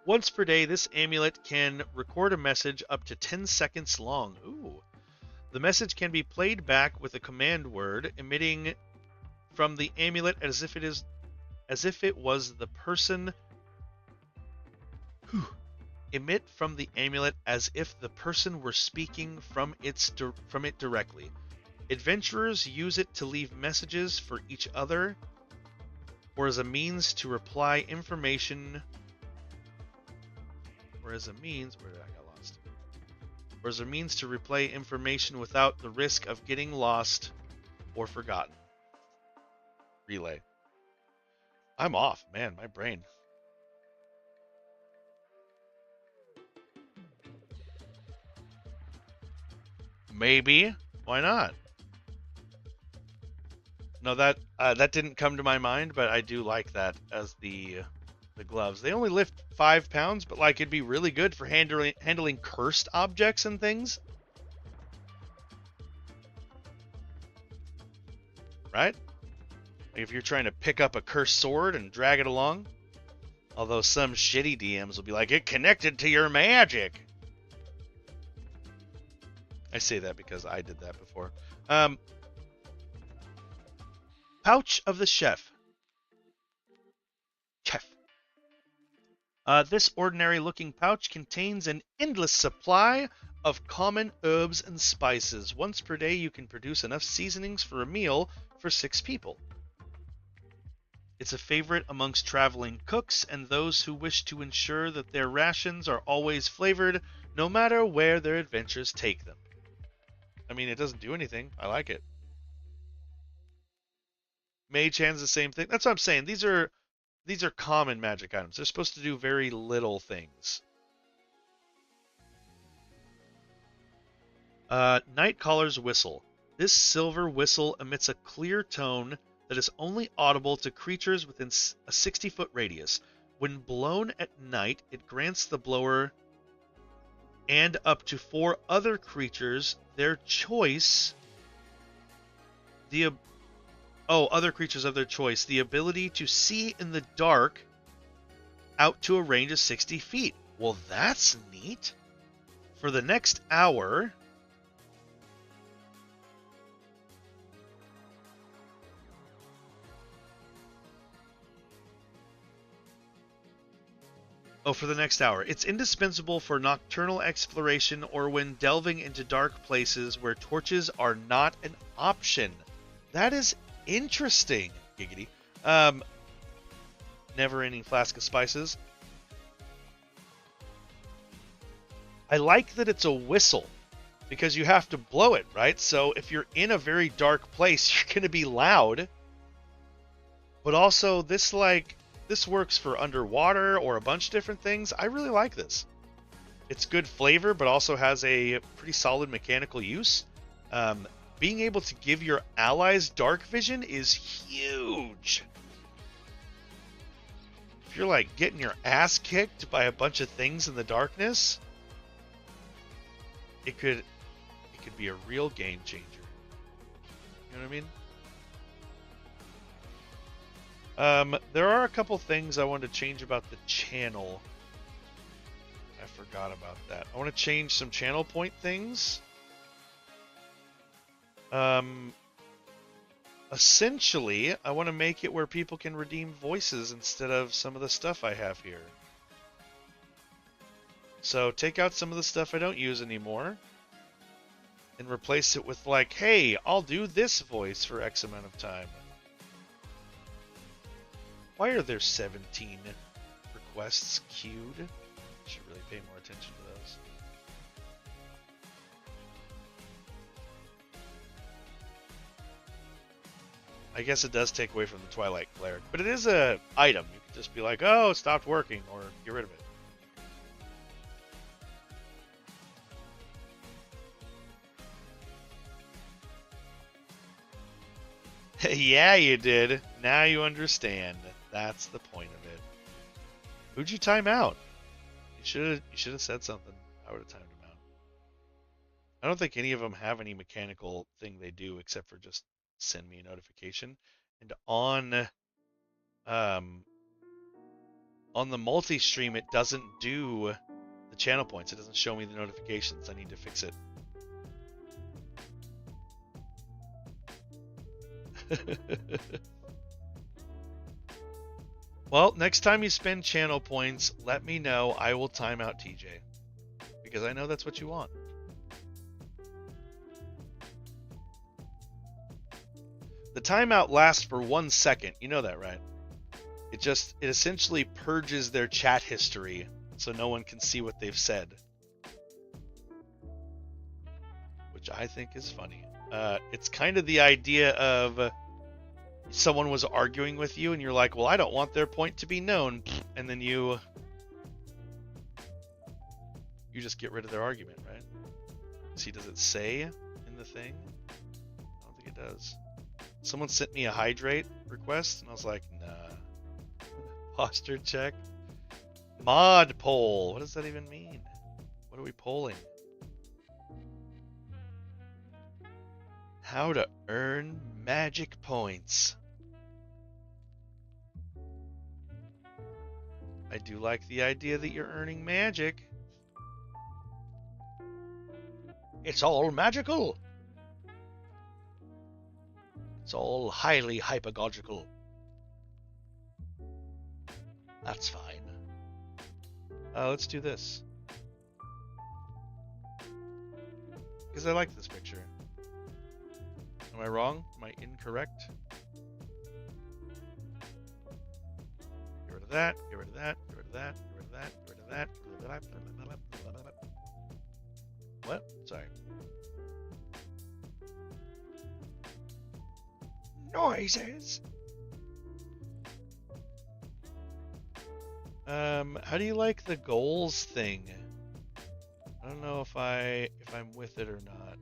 Once per day, this amulet can record a message up to 10 seconds long. Ooh. The message can be played back with a command word, emitting from the amulet as if it was the person. Emit from the amulet as if the person were speaking from it directly. Adventurers use it to leave messages for each other, or as a means to reply information. Or as a means, where did I get lost? Or as a means to replay information without the risk of getting lost or forgotten. Relay. I'm off, man, my brain. Maybe. Why not? No, that didn't come to my mind, but I do like that as the gloves. They only lift 5 pounds, but like it'd be really good for handling cursed objects and things. Right? Like if you're trying to pick up a cursed sword and drag it along. Although some shitty DMs will be like, it connected to your magic. I say that because I did that before. Pouch of the Chef. This ordinary-looking pouch contains an endless supply of common herbs and spices. Once per day, you can produce enough seasonings for a meal for 6 people. It's a favorite amongst traveling cooks and those who wish to ensure that their rations are always flavored, no matter where their adventures take them. I mean, it doesn't do anything. I like it. Mage Hand's the same thing. That's what I'm saying. These are common magic items. They're supposed to do very little things. Nightcaller's Whistle. This silver whistle emits a clear tone that is only audible to creatures within a 60-foot radius. When blown at night, it grants the blower and up to 4 other creatures their choice other creatures of their choice the ability to see in the dark out to a range of 60 feet. Well, that's neat. For the next hour, it's indispensable for nocturnal exploration or when delving into dark places where torches are not an option. That is interesting. Giggity. Never-ending flask of spices. I like that it's a whistle because you have to blow it, right? So if you're in a very dark place, you're going to be loud. But also, this works for underwater or a bunch of different things. I really like this. It's good flavor, but also has a pretty solid mechanical use. Being able to give your allies dark vision is huge. If you're like getting your ass kicked by a bunch of things in the darkness, it could be a real game changer. You know what I mean? There are a couple things I wanted to change about the channel. I forgot about that. I want to change some channel point things. Essentially, I want to make it where people can redeem voices instead of some of the stuff I have here. So take out some of the stuff I don't use anymore and replace it with like, hey, I'll do this voice for X amount of time. Why are there 17 requests queued? I should really pay more attention to those. I guess it does take away from the Twilight Cleric, but it is a item. You can just be like, oh, it stopped working, or get rid of it. Yeah, you did. Now you understand. That's the point of it. Who'd you time out? You should have said something. I would have timed him out. I don't think any of them have any mechanical thing they do except for just send me a notification. And on the multi-stream, it doesn't do the channel points. It doesn't show me the notifications. I need to fix it. Well, next time you spend channel points, let me know. I will time out TJ. Because I know that's what you want. The timeout lasts for 1 second. You know that, right? It essentially purges their chat history so no one can see what they've said. Which I think is funny. It's kind of the idea of someone was arguing with you and you're like, well, I don't want their point to be known. And then you just get rid of their argument, right? See, does it say in the thing? I don't think it does. Someone sent me a hydrate request and I was like, nah. Posture check. Mod poll. What does that even mean? What are we polling? How to earn magic points. I do like the idea that you're earning magic. It's all magical. It's all highly hypergogical. That's fine. Let's do this. Because I like this picture. Am I wrong? Am I incorrect? Get rid of that, get rid of that, get rid of that, get rid of that, get rid of that, get rid of that. What? Sorry. Noises. How do you like the goals thing? I don't know if I'm with it or not.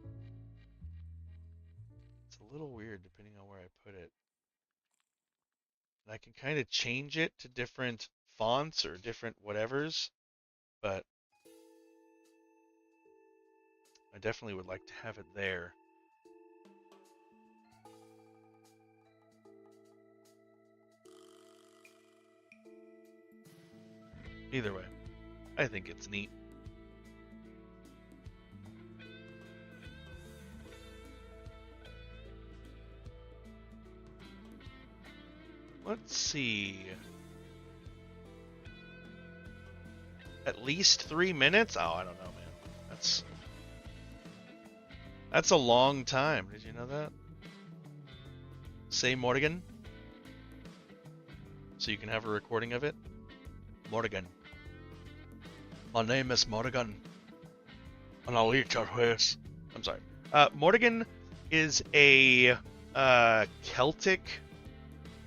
It's a little weird depending on where I put it. And I can kind of change it to different fonts or different whatevers, but I definitely would like to have it there. Either way, I think it's neat. Let's see. At least 3 minutes? Oh, I don't know, man. That's a long time. Did you know that? Say Morgan, so you can have a recording of it. Morgan. My name is Morgan, and I'll eat your face. I'm sorry. Morgan is a Celtic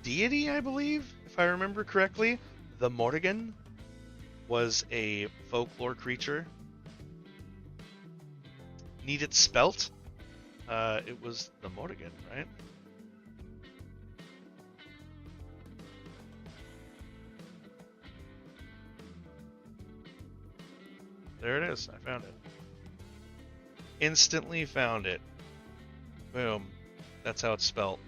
deity, I believe, if I remember correctly. The Morrigan was a folklore creature. Need it spelt? It was the Morrigan, right? There it is. I found it. Instantly found it. Boom. That's how it's spelled.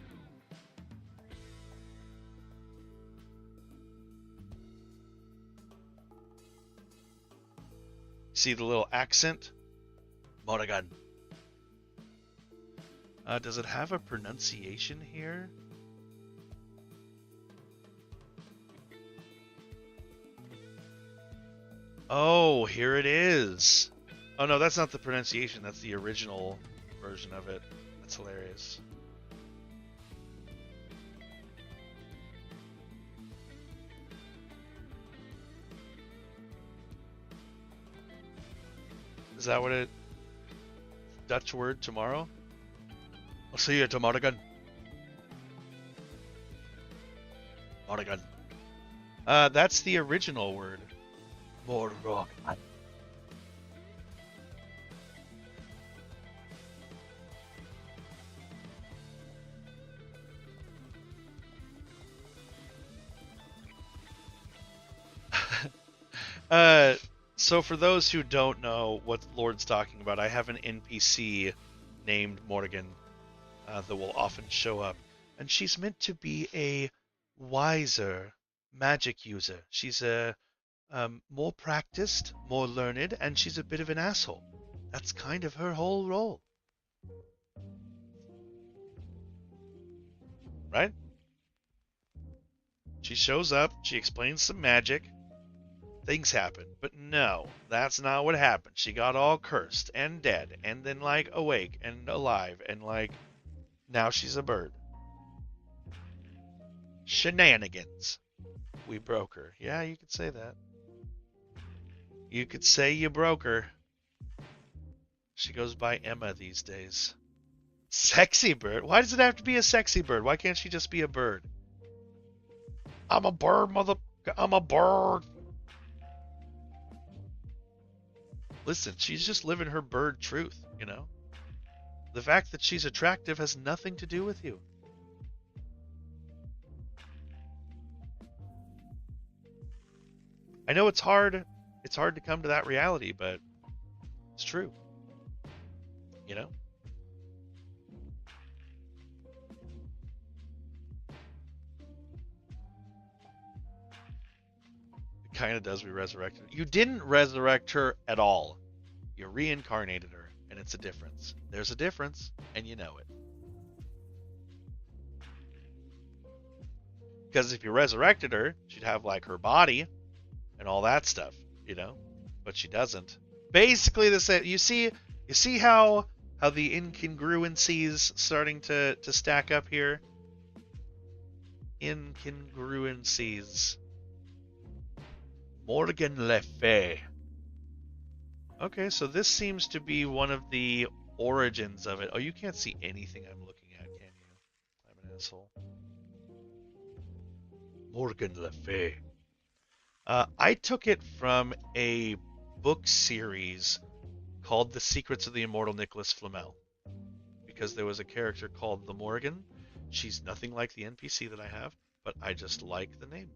See the little accent? Morrigan. Does it have a pronunciation here? Oh, here it is. Oh no, that's not the pronunciation. That's the original version of it. That's hilarious. Is that what it... Dutch word tomorrow? I'll see you tomorrow again. Morrigan. That's the original word. Morrigan. So for those who don't know what Lord's talking about, I have an NPC named Morgan that will often show up, and she's meant to be a wiser magic user. She's a more practiced, more learned, and she's a bit of an asshole. That's kind of her whole role, right? She shows up, she explains some magic, things happen. But no, that's not what happened. She got all cursed and dead, and then like awake and alive, and like now she's a bird. Shenanigans. We broke her. Yeah, you could say that. You could say you broke her. She goes by Emma these days. Sexy bird? Why does it have to be a sexy bird? Why can't she just be a bird? I'm a bird, mother... I'm a bird. Listen, she's just living her bird truth, you know? The fact that she's attractive has nothing to do with you. I know it's hard to come to that reality, but it's true. You know? It kind of does. We resurrected her. You didn't resurrect her at all. You reincarnated her, and it's a difference. There's a difference, and you know it. Because if you resurrected her, she'd have like her body and all that stuff, you know? But she doesn't. Basically the same. You see how the incongruencies starting to stack up here? Incongruencies. Morgan Le Fay. Okay, so this seems to be one of the origins of it. Oh, you can't see anything I'm looking at, can you? I'm an asshole. Morgan Le Fay. I took it from a book series called The Secrets of the Immortal Nicholas Flamel, because there was a character called the Morgan. She's nothing like the NPC that I have, but I just like the name.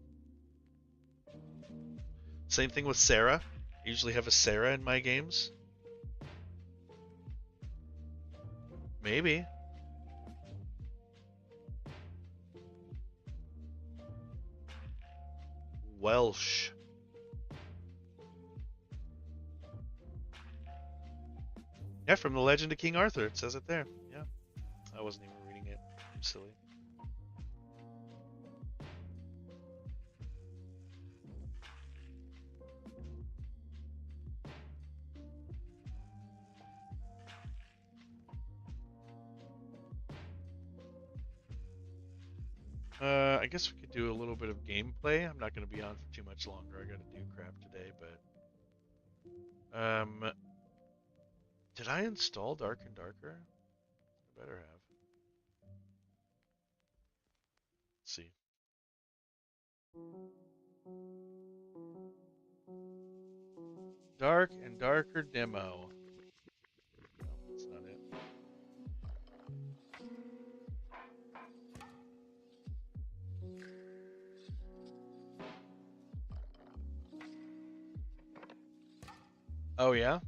Same thing with Sarah. I usually have a Sarah in my games. Maybe. Welsh. Yeah, from the Legend of King Arthur. It says it there. Yeah. I wasn't even reading it. I'm silly. I guess we could do a little bit of gameplay. I'm not going to be on for too much longer. I got to do crap today, but did I install Dark and Darker? I better have. Let's see. Dark and Darker demo. No, that's not it. Oh yeah?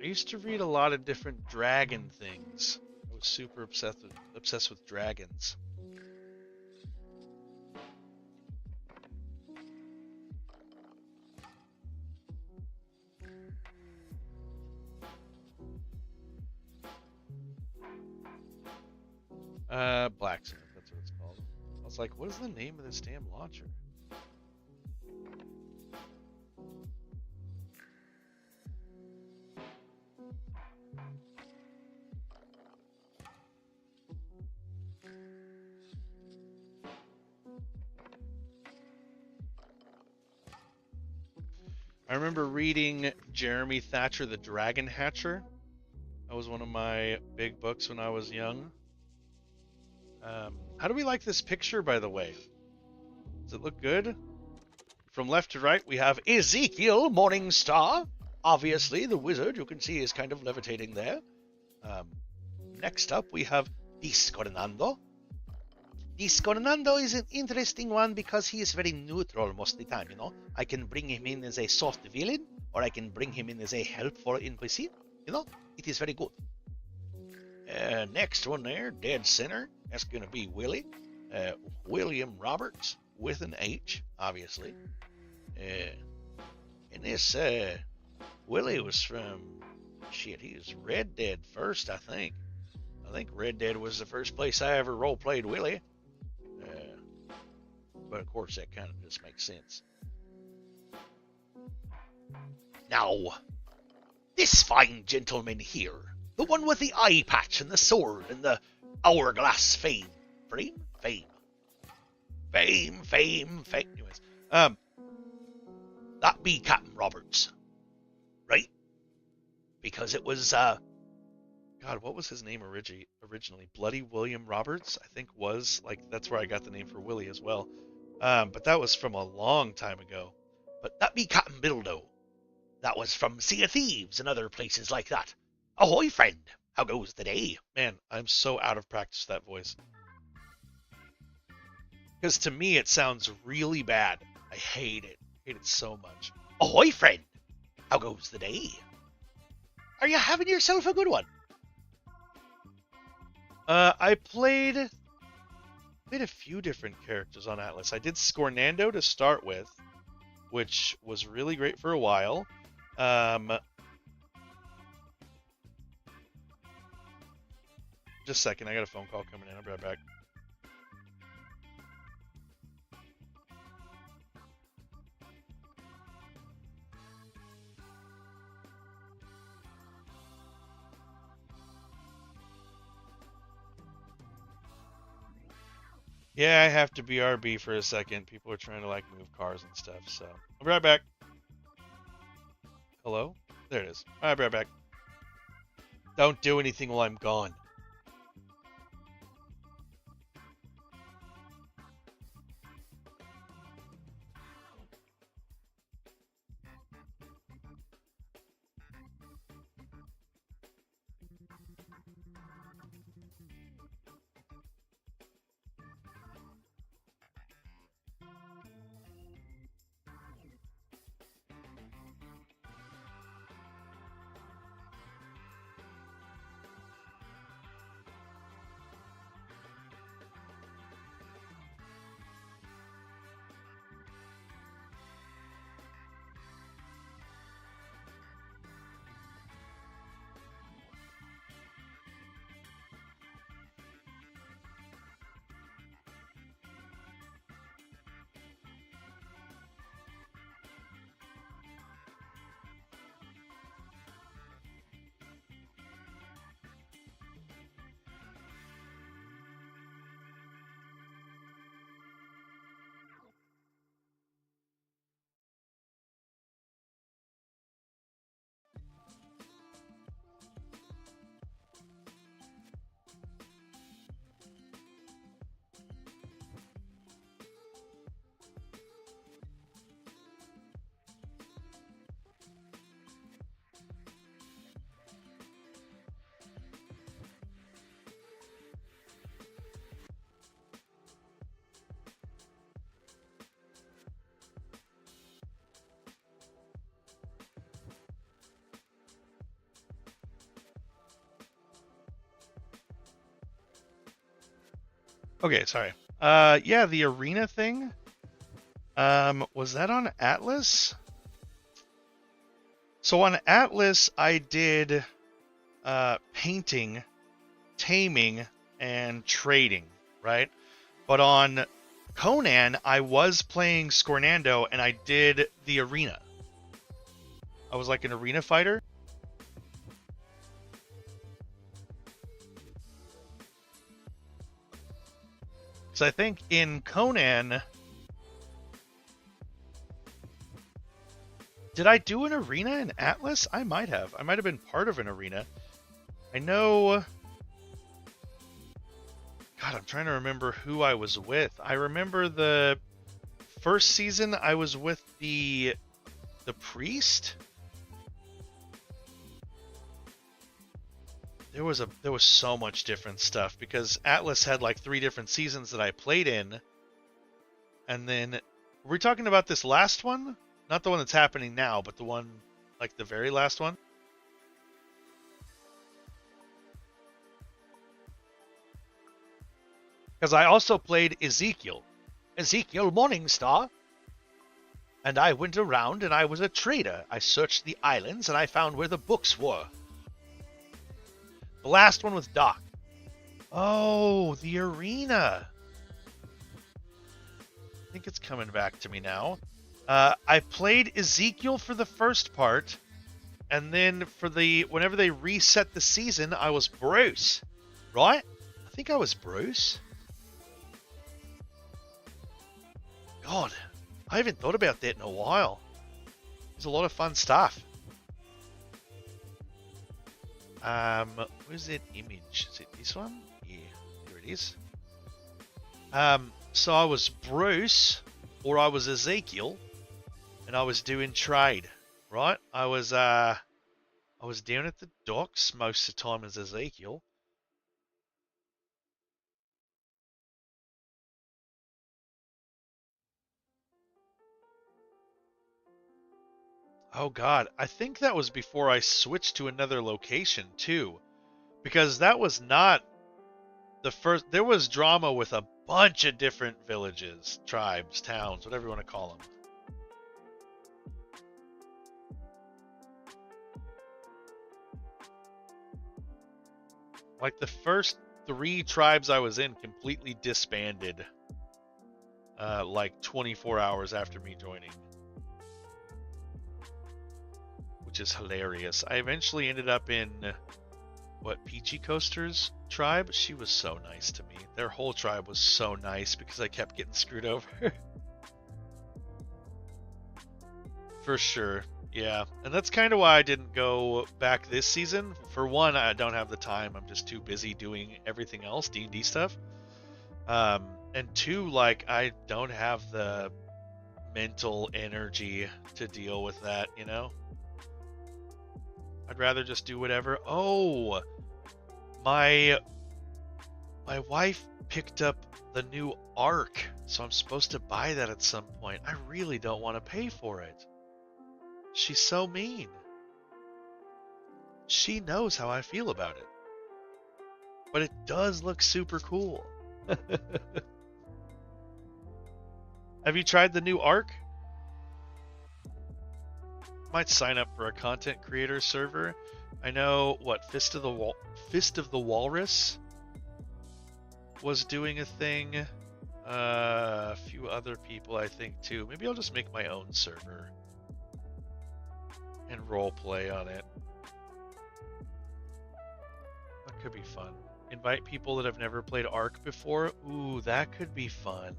I used to read a lot of different dragon things. I was super obsessed with dragons. Blacksmith, that's what it's called. I was like, what is the name of this damn launcher? I remember reading Jeremy Thatcher, The Dragon Hatcher. That was one of my big books when I was young. How do we like this picture, by the way? Does it look good? From left to right, we have Ezekiel Morningstar. Obviously, the wizard, you can see, is kind of levitating there. Next up, we have Discornando. Discornando is an interesting one because he is very neutral most of the time, you know. I can bring him in as a soft villain, or I can bring him in as a helpful NPC. You know, it is very good. Next one there, Dead Center. That's going to be Willie. William Roberts with an H, obviously. And this, Willie was from, shit, he was Red Dead first, I think. I think Red Dead was the first place I ever role-played Willie. But of course, that kind of just makes sense. Now, this fine gentleman here, the one with the eye patch and the sword and the hourglass fame. Fame. Anyways, That be Captain Roberts, right? Because it was, God, what was his name originally? Bloody William Roberts, I think was, like, that's where I got the name for Willie as well. But that was from a long time ago. But that be Captain Bildo. That was from Sea of Thieves and other places like that. Ahoy, friend. How goes the day? Man, I'm so out of practice with that voice. Because to me, it sounds really bad. I hate it. I hate it so much. Ahoy, friend. How goes the day? Are you having yourself a good one? I played a few different characters on Atlas. I did Scornando to start with, which was really great for a while. Just a second, I got a phone call coming in. I'll be right back. Yeah, I have to BRB for a second. People are trying to like move cars and stuff, so I'll be right back. Hello? There it is. I'll be right back. Don't do anything while I'm gone. Okay, sorry. Yeah, the arena thing. Was that on Atlas? So on Atlas, I did painting, taming, and trading, right? But on Conan, I was playing Scornando, and I did the arena. I was like an arena fighter. So I think in Conan, did I do an arena in Atlas? I might have. I might have been part of an arena. I know. God, I'm trying to remember who I was with. I remember the first season I was with the priest. There was so much different stuff because Atlas had like 3 different seasons that I played in. And then were we talking about this last one? Not the one that's happening now, but the one like the very last one? Because I also played Ezekiel Morningstar. And I went around and I was a trader. I searched the islands and I found where the books were. The last one was Doc. Oh, the arena. I think it's coming back to me now. I played Ezekiel for the first part. And then for whenever they reset the season, I was Bruce. Right? I think I was Bruce. God, I haven't thought about that in a while. There's a lot of fun stuff. Where's that image? Is it this one? Yeah, here it is. So I was Bruce, or I was Ezekiel, and I was doing trade, right? I was down at the docks most of the time as Ezekiel. Oh God, I think that was before I switched to another location too, because that was not the first. There was drama with a bunch of different villages, tribes, towns, whatever you want to call them. Like the first 3 tribes I was in completely disbanded, like 24 hours after me joining. Which is hilarious. I eventually ended up in, Peachy Coaster's tribe? She was so nice to me. Their whole tribe was so nice because I kept getting screwed over. For sure. Yeah. And that's kind of why I didn't go back this season. For one, I don't have the time. I'm just too busy doing everything else, D&D stuff. And 2, like, I don't have the mental energy to deal with that, you know? I'd rather just do whatever. Oh, my wife picked up the new Ark, so I'm supposed to buy that at some point. I really don't want to pay for it. She's so mean. She knows how I feel about it. But it does look super cool. Have you tried the new Ark? Might sign up for a content creator server. I know Fist of the Walrus was doing a thing. A few other people I think too. Maybe I'll just make my own server and roleplay on it. That could be fun. Invite people that have never played Ark before. Ooh, that could be fun.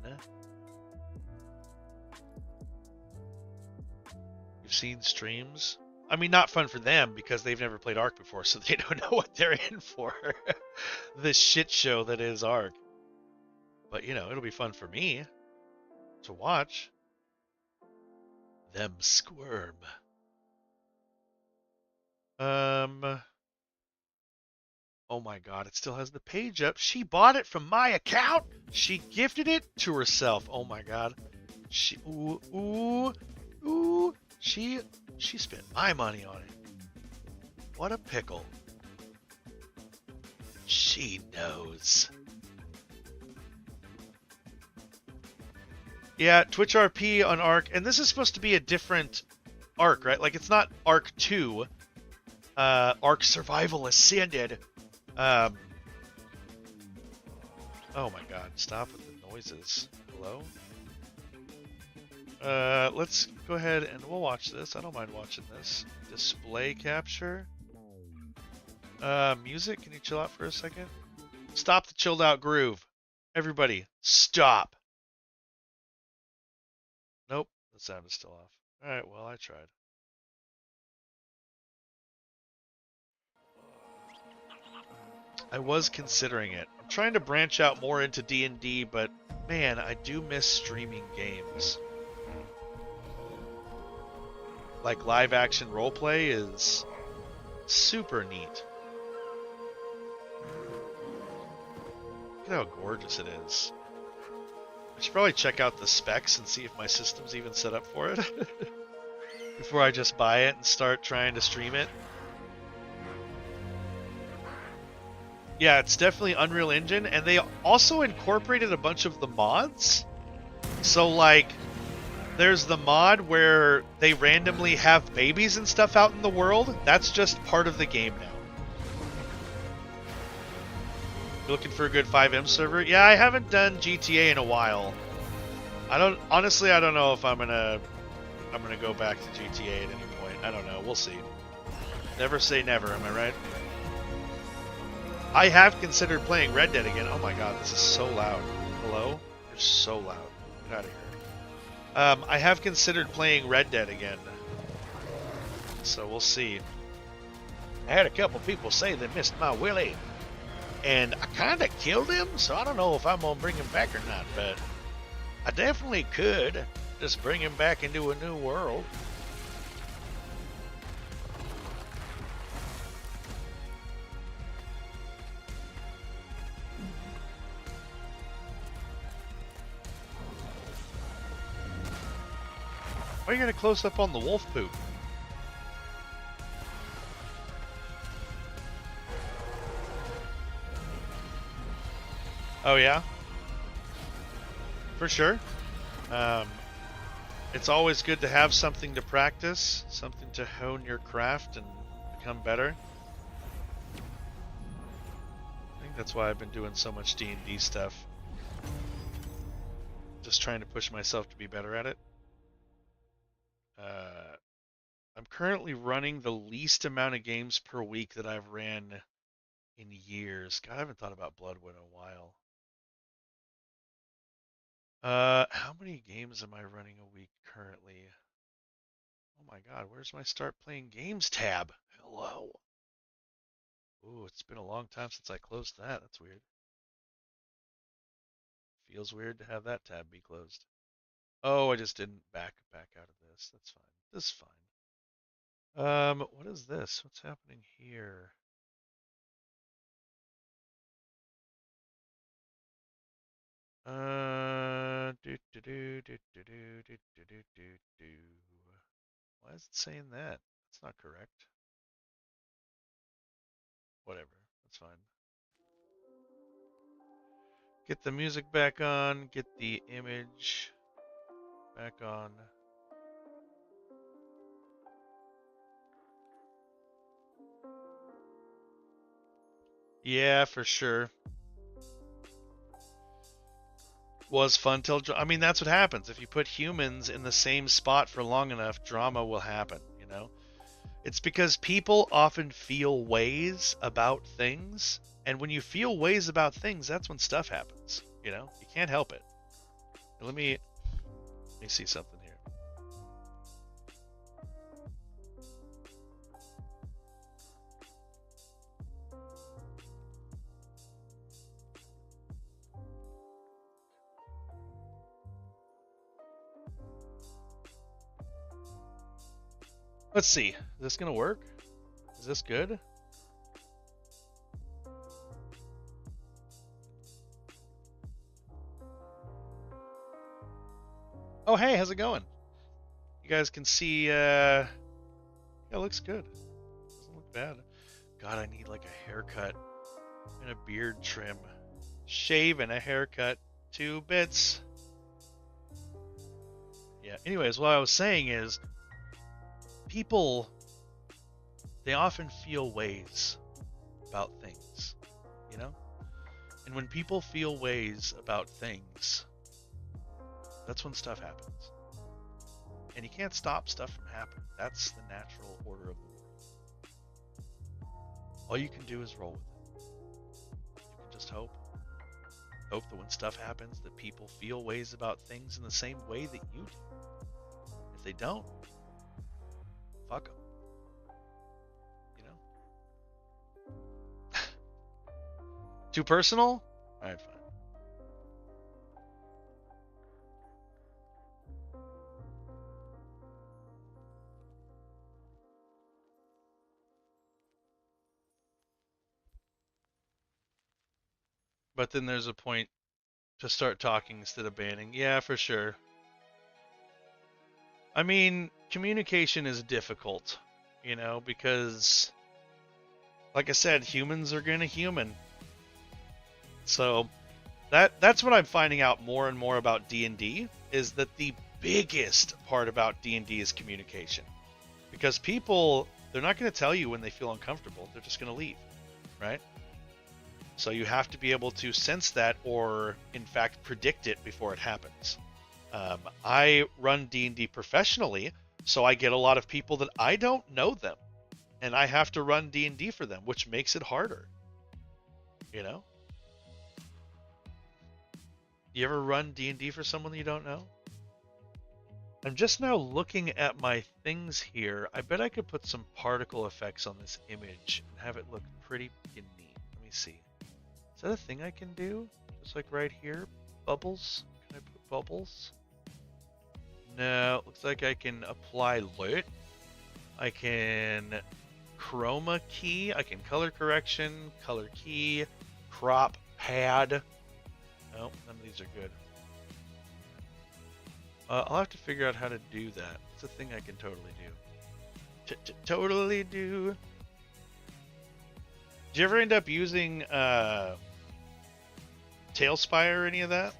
You've seen streams? I mean, not fun for them because they've never played Ark before, so they don't know what they're in for. The shit show that is Ark. But, you know, it'll be fun for me to watch. Them squirm. Oh my God, it still has the page up. She bought it from my account. She gifted it to herself. Oh my God. Ooh. She spent my money on it. What a pickle. She knows. Yeah, Twitch RP on Ark, and this is supposed to be a different Ark, right? Like it's not Ark 2, Ark Survival Ascended. Um, oh my God! Stop with the noises. Hello. Let's go ahead and we'll watch this. I don't mind watching this. Display capture. Music. Can you chill out for a second? Stop the chilled out groove. Everybody, stop. Nope, the sound is still off. Alright, well, I tried. I was considering it. I'm trying to branch out more into D&D, but man, I do miss streaming games. Like live action roleplay is super neat. Look at how gorgeous it is. I should probably check out the specs and see if my system's even set up for it before I just buy it and start trying to stream it. Yeah, it's definitely Unreal Engine, and they also incorporated a bunch of the mods. So, like, there's the mod where they randomly have babies and stuff out in the world. That's just part of the game now. You looking for a good FiveM server? Yeah, I haven't done GTA in a while. I don't know if I'm gonna go back to GTA at any point. I don't know. We'll see. Never say never, am I right? I have considered playing Red Dead again. Oh my God, this is so loud. Hello? You're so loud. Get out of here. I have considered playing Red Dead again. So we'll see. I had a couple people say they missed my Willie. And I kind of killed him, so I don't know if I'm going to bring him back or not, but I definitely could just bring him back into a new world. Why are you gonna close up on the wolf poop? Oh yeah? For sure. It's always good to have something to practice, something to hone your craft and become better. I think that's why I've been doing so much D&D stuff. Just trying to push myself to be better at it. I'm currently running the least amount of games per week that I've ran in years. God, I haven't thought about Bloodwood in a while. How many games am I running a week currently? Oh my God, where's my start playing games tab? Hello. Ooh, it's been a long time since I closed that. That's weird. Feels weird to have that tab be closed. Oh, I just didn't back out of this. That's fine. This is fine. What is this? What's happening here? Why is it saying that? That's not correct. Whatever. That's fine. Get the music back on. Get the image back on. Yeah, for sure. Was fun till I mean that's what happens if you put humans in the same spot for long enough. Drama will happen, you know. It's because people often feel ways about things, and when you feel ways about things, that's when stuff happens. You know, you can't help it. Let me see something here. Let's see. Is this gonna work? Is this good? Oh, hey, how's it going? You guys can see, yeah, it looks good. Doesn't look bad. God, I need like a haircut and a beard trim. Shave and a haircut. 2 bits. Yeah. Anyways, what I was saying is, people, they often feel ways about things, you know? And when people feel ways about things, that's when stuff happens. And you can't stop stuff from happening. That's the natural order of the world. All you can do is roll with it. You can just hope. Hope that when stuff happens, that people feel ways about things in the same way that you do. If they don't, fuck them. You know? Too personal? Alright, fine. But then there's a point to start talking instead of banning. Yeah, for sure. I mean, communication is difficult, you know, because, like I said, humans are gonna human. So that's what I'm finding out more and more about D&D, is that the biggest part about D&D is communication. Because people, they're not going to tell you when they feel uncomfortable. They're just going to leave, right? So you have to be able to sense that, or in fact predict it before it happens. I run D&D professionally, so I get a lot of people that I don't know them, and I have to run D&D for them, which makes it harder. You know? You ever run D&D for someone you don't know? I'm just now looking at my things here. I bet I could put some particle effects on this image and have it look pretty neat. Let me see. Is that a thing I can do? Just like right here? Bubbles? Can I put bubbles? No, looks like I can apply lit. I can chroma key. I can color correction, color key, crop pad. No, none of these are good. I'll have to figure out how to do that. It's a thing I can totally do. Totally do. Did you ever end up using Tailspire or any of that?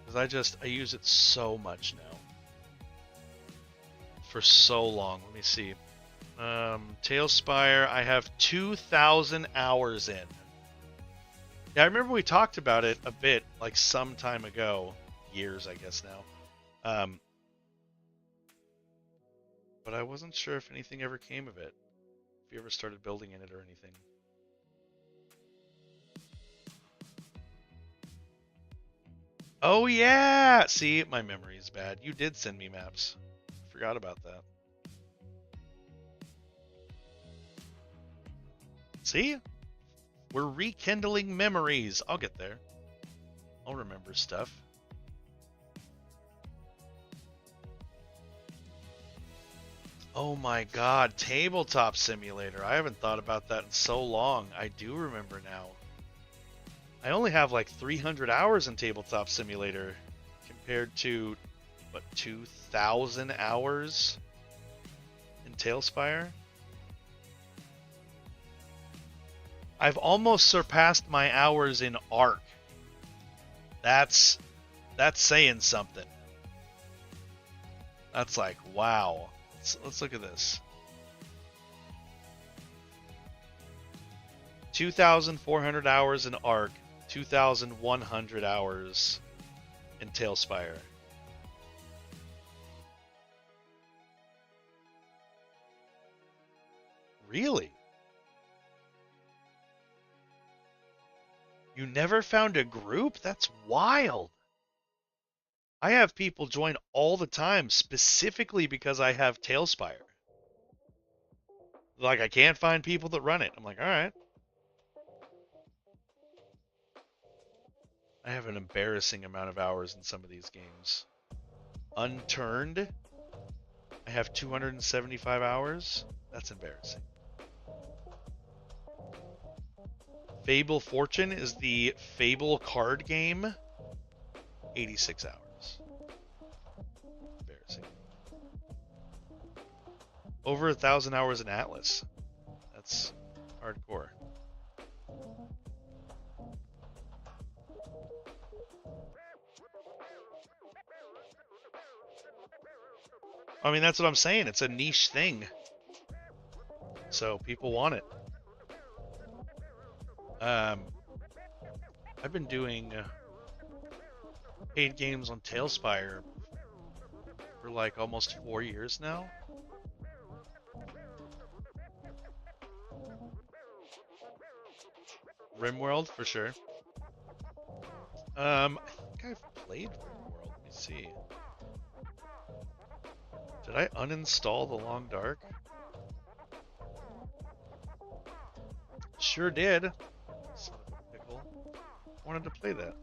Because I use it so much now. For so long. Let me see. Tailspire, I have 2,000 hours in. Yeah, I remember we talked about it a bit, like some time ago. Years, I guess now. But I wasn't sure if anything ever came of it. If you ever started building in it or anything. Oh yeah! See, my memory is bad. You did send me maps. Forgot about that. See? We're rekindling memories. I'll get there. I'll remember stuff. Oh my god, Tabletop Simulator. I haven't thought about that in so long. I do remember now. I only have like 300 hours in Tabletop Simulator compared to, what, 2,000 hours in Tailspire? I've almost surpassed my hours in Ark. That's saying something. That's like, wow. Let's look at this. 2,400 hours in Ark, 2,100 hours in Tailspire. Really? You never found a group? That's wild. I have people join all the time specifically because I have Tailspire. Like, I can't find people that run it. I'm like, all right. I have an embarrassing amount of hours in some of these games. Unturned, I have 275 hours. That's embarrassing. Fable Fortune is the Fable card game. 86 hours. Embarrassing. Over 1,000 hours in Atlas. That's hardcore. I mean, that's what I'm saying. It's a niche thing. So people want it. I've been doing paid games on Tailspire for like almost 4 years now. RimWorld for sure. I think I've played RimWorld. Let me see. Did I uninstall The Long Dark? Sure did. Son of a pickle. Wanted to play that.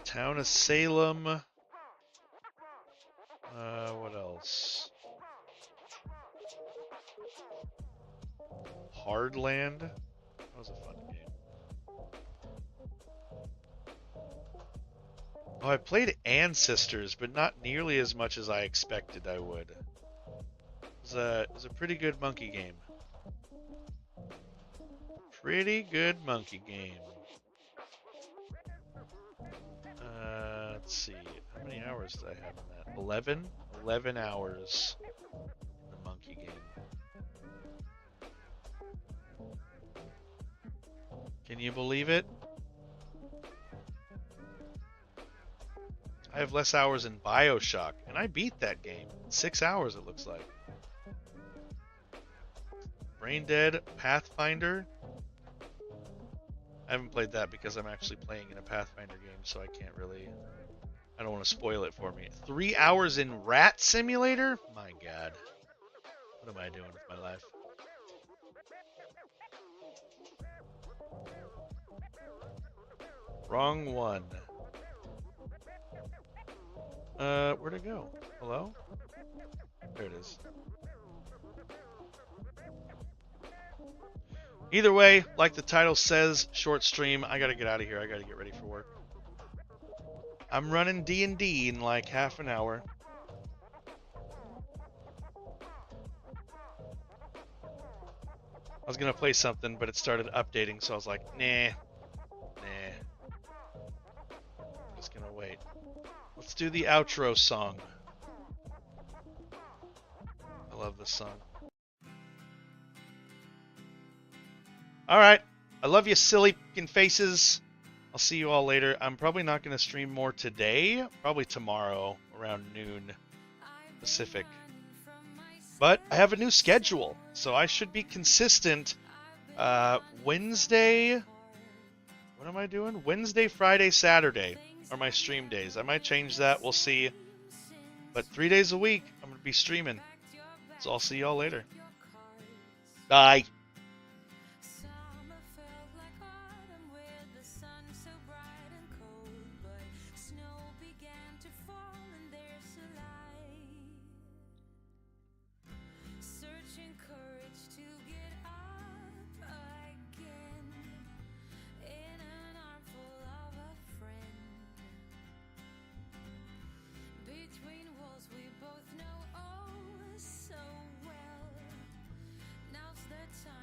Town of Salem. What else? Hardland. That was a fun game. Oh, I played Ancestors, but not nearly as much as I expected I would. It was a pretty good monkey game. Pretty good monkey game. Let's see. How many hours did I have in that? 11? 11 hours in the monkey game. Can you believe it? I have less hours in BioShock, and I beat that game. 6 hours, it looks like. Brain Dead, Pathfinder. I haven't played that because I'm actually playing in a Pathfinder game, so I can't really... I don't want to spoil it for me. 3 hours in Rat Simulator? My God. What am I doing with my life? Wrong one. Where'd it go? Hello? There it is. Either way, like the title says, short stream. I gotta get out of here. I gotta get ready for work. I'm running D&D in like half an hour. I was gonna play something, but it started updating, so I was like, nah. I'm just gonna wait. Let's do the outro song. I love this song. Alright. I love you, silly fucking faces. I'll see you all later. I'm probably not going to stream more today. Probably tomorrow around noon Pacific. But I have a new schedule, so I should be consistent. Wednesday... What am I doing? Wednesday, Friday, Saturday are my stream days. I might change that. We'll see. But 3 days a week, I'm going to be streaming. So I'll see y'all later. Bye. Between walls we both know oh so well. Now's the time.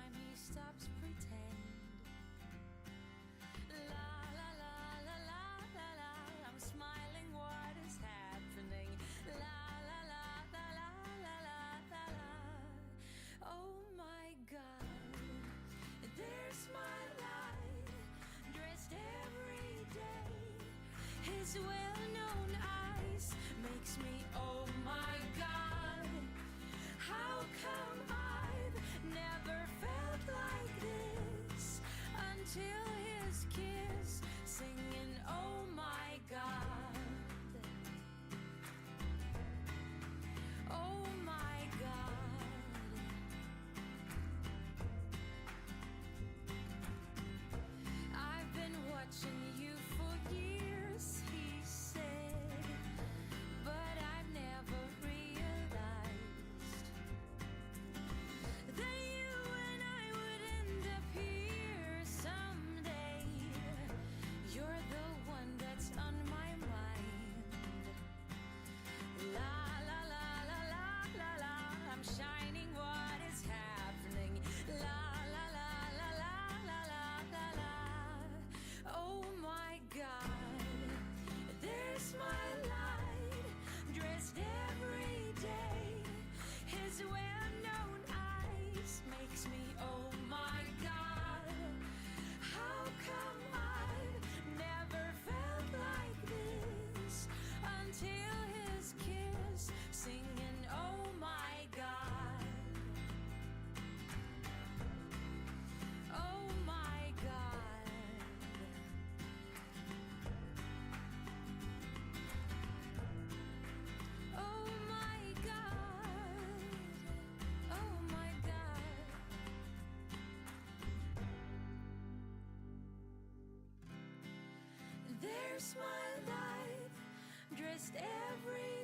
Here's my life, dressed every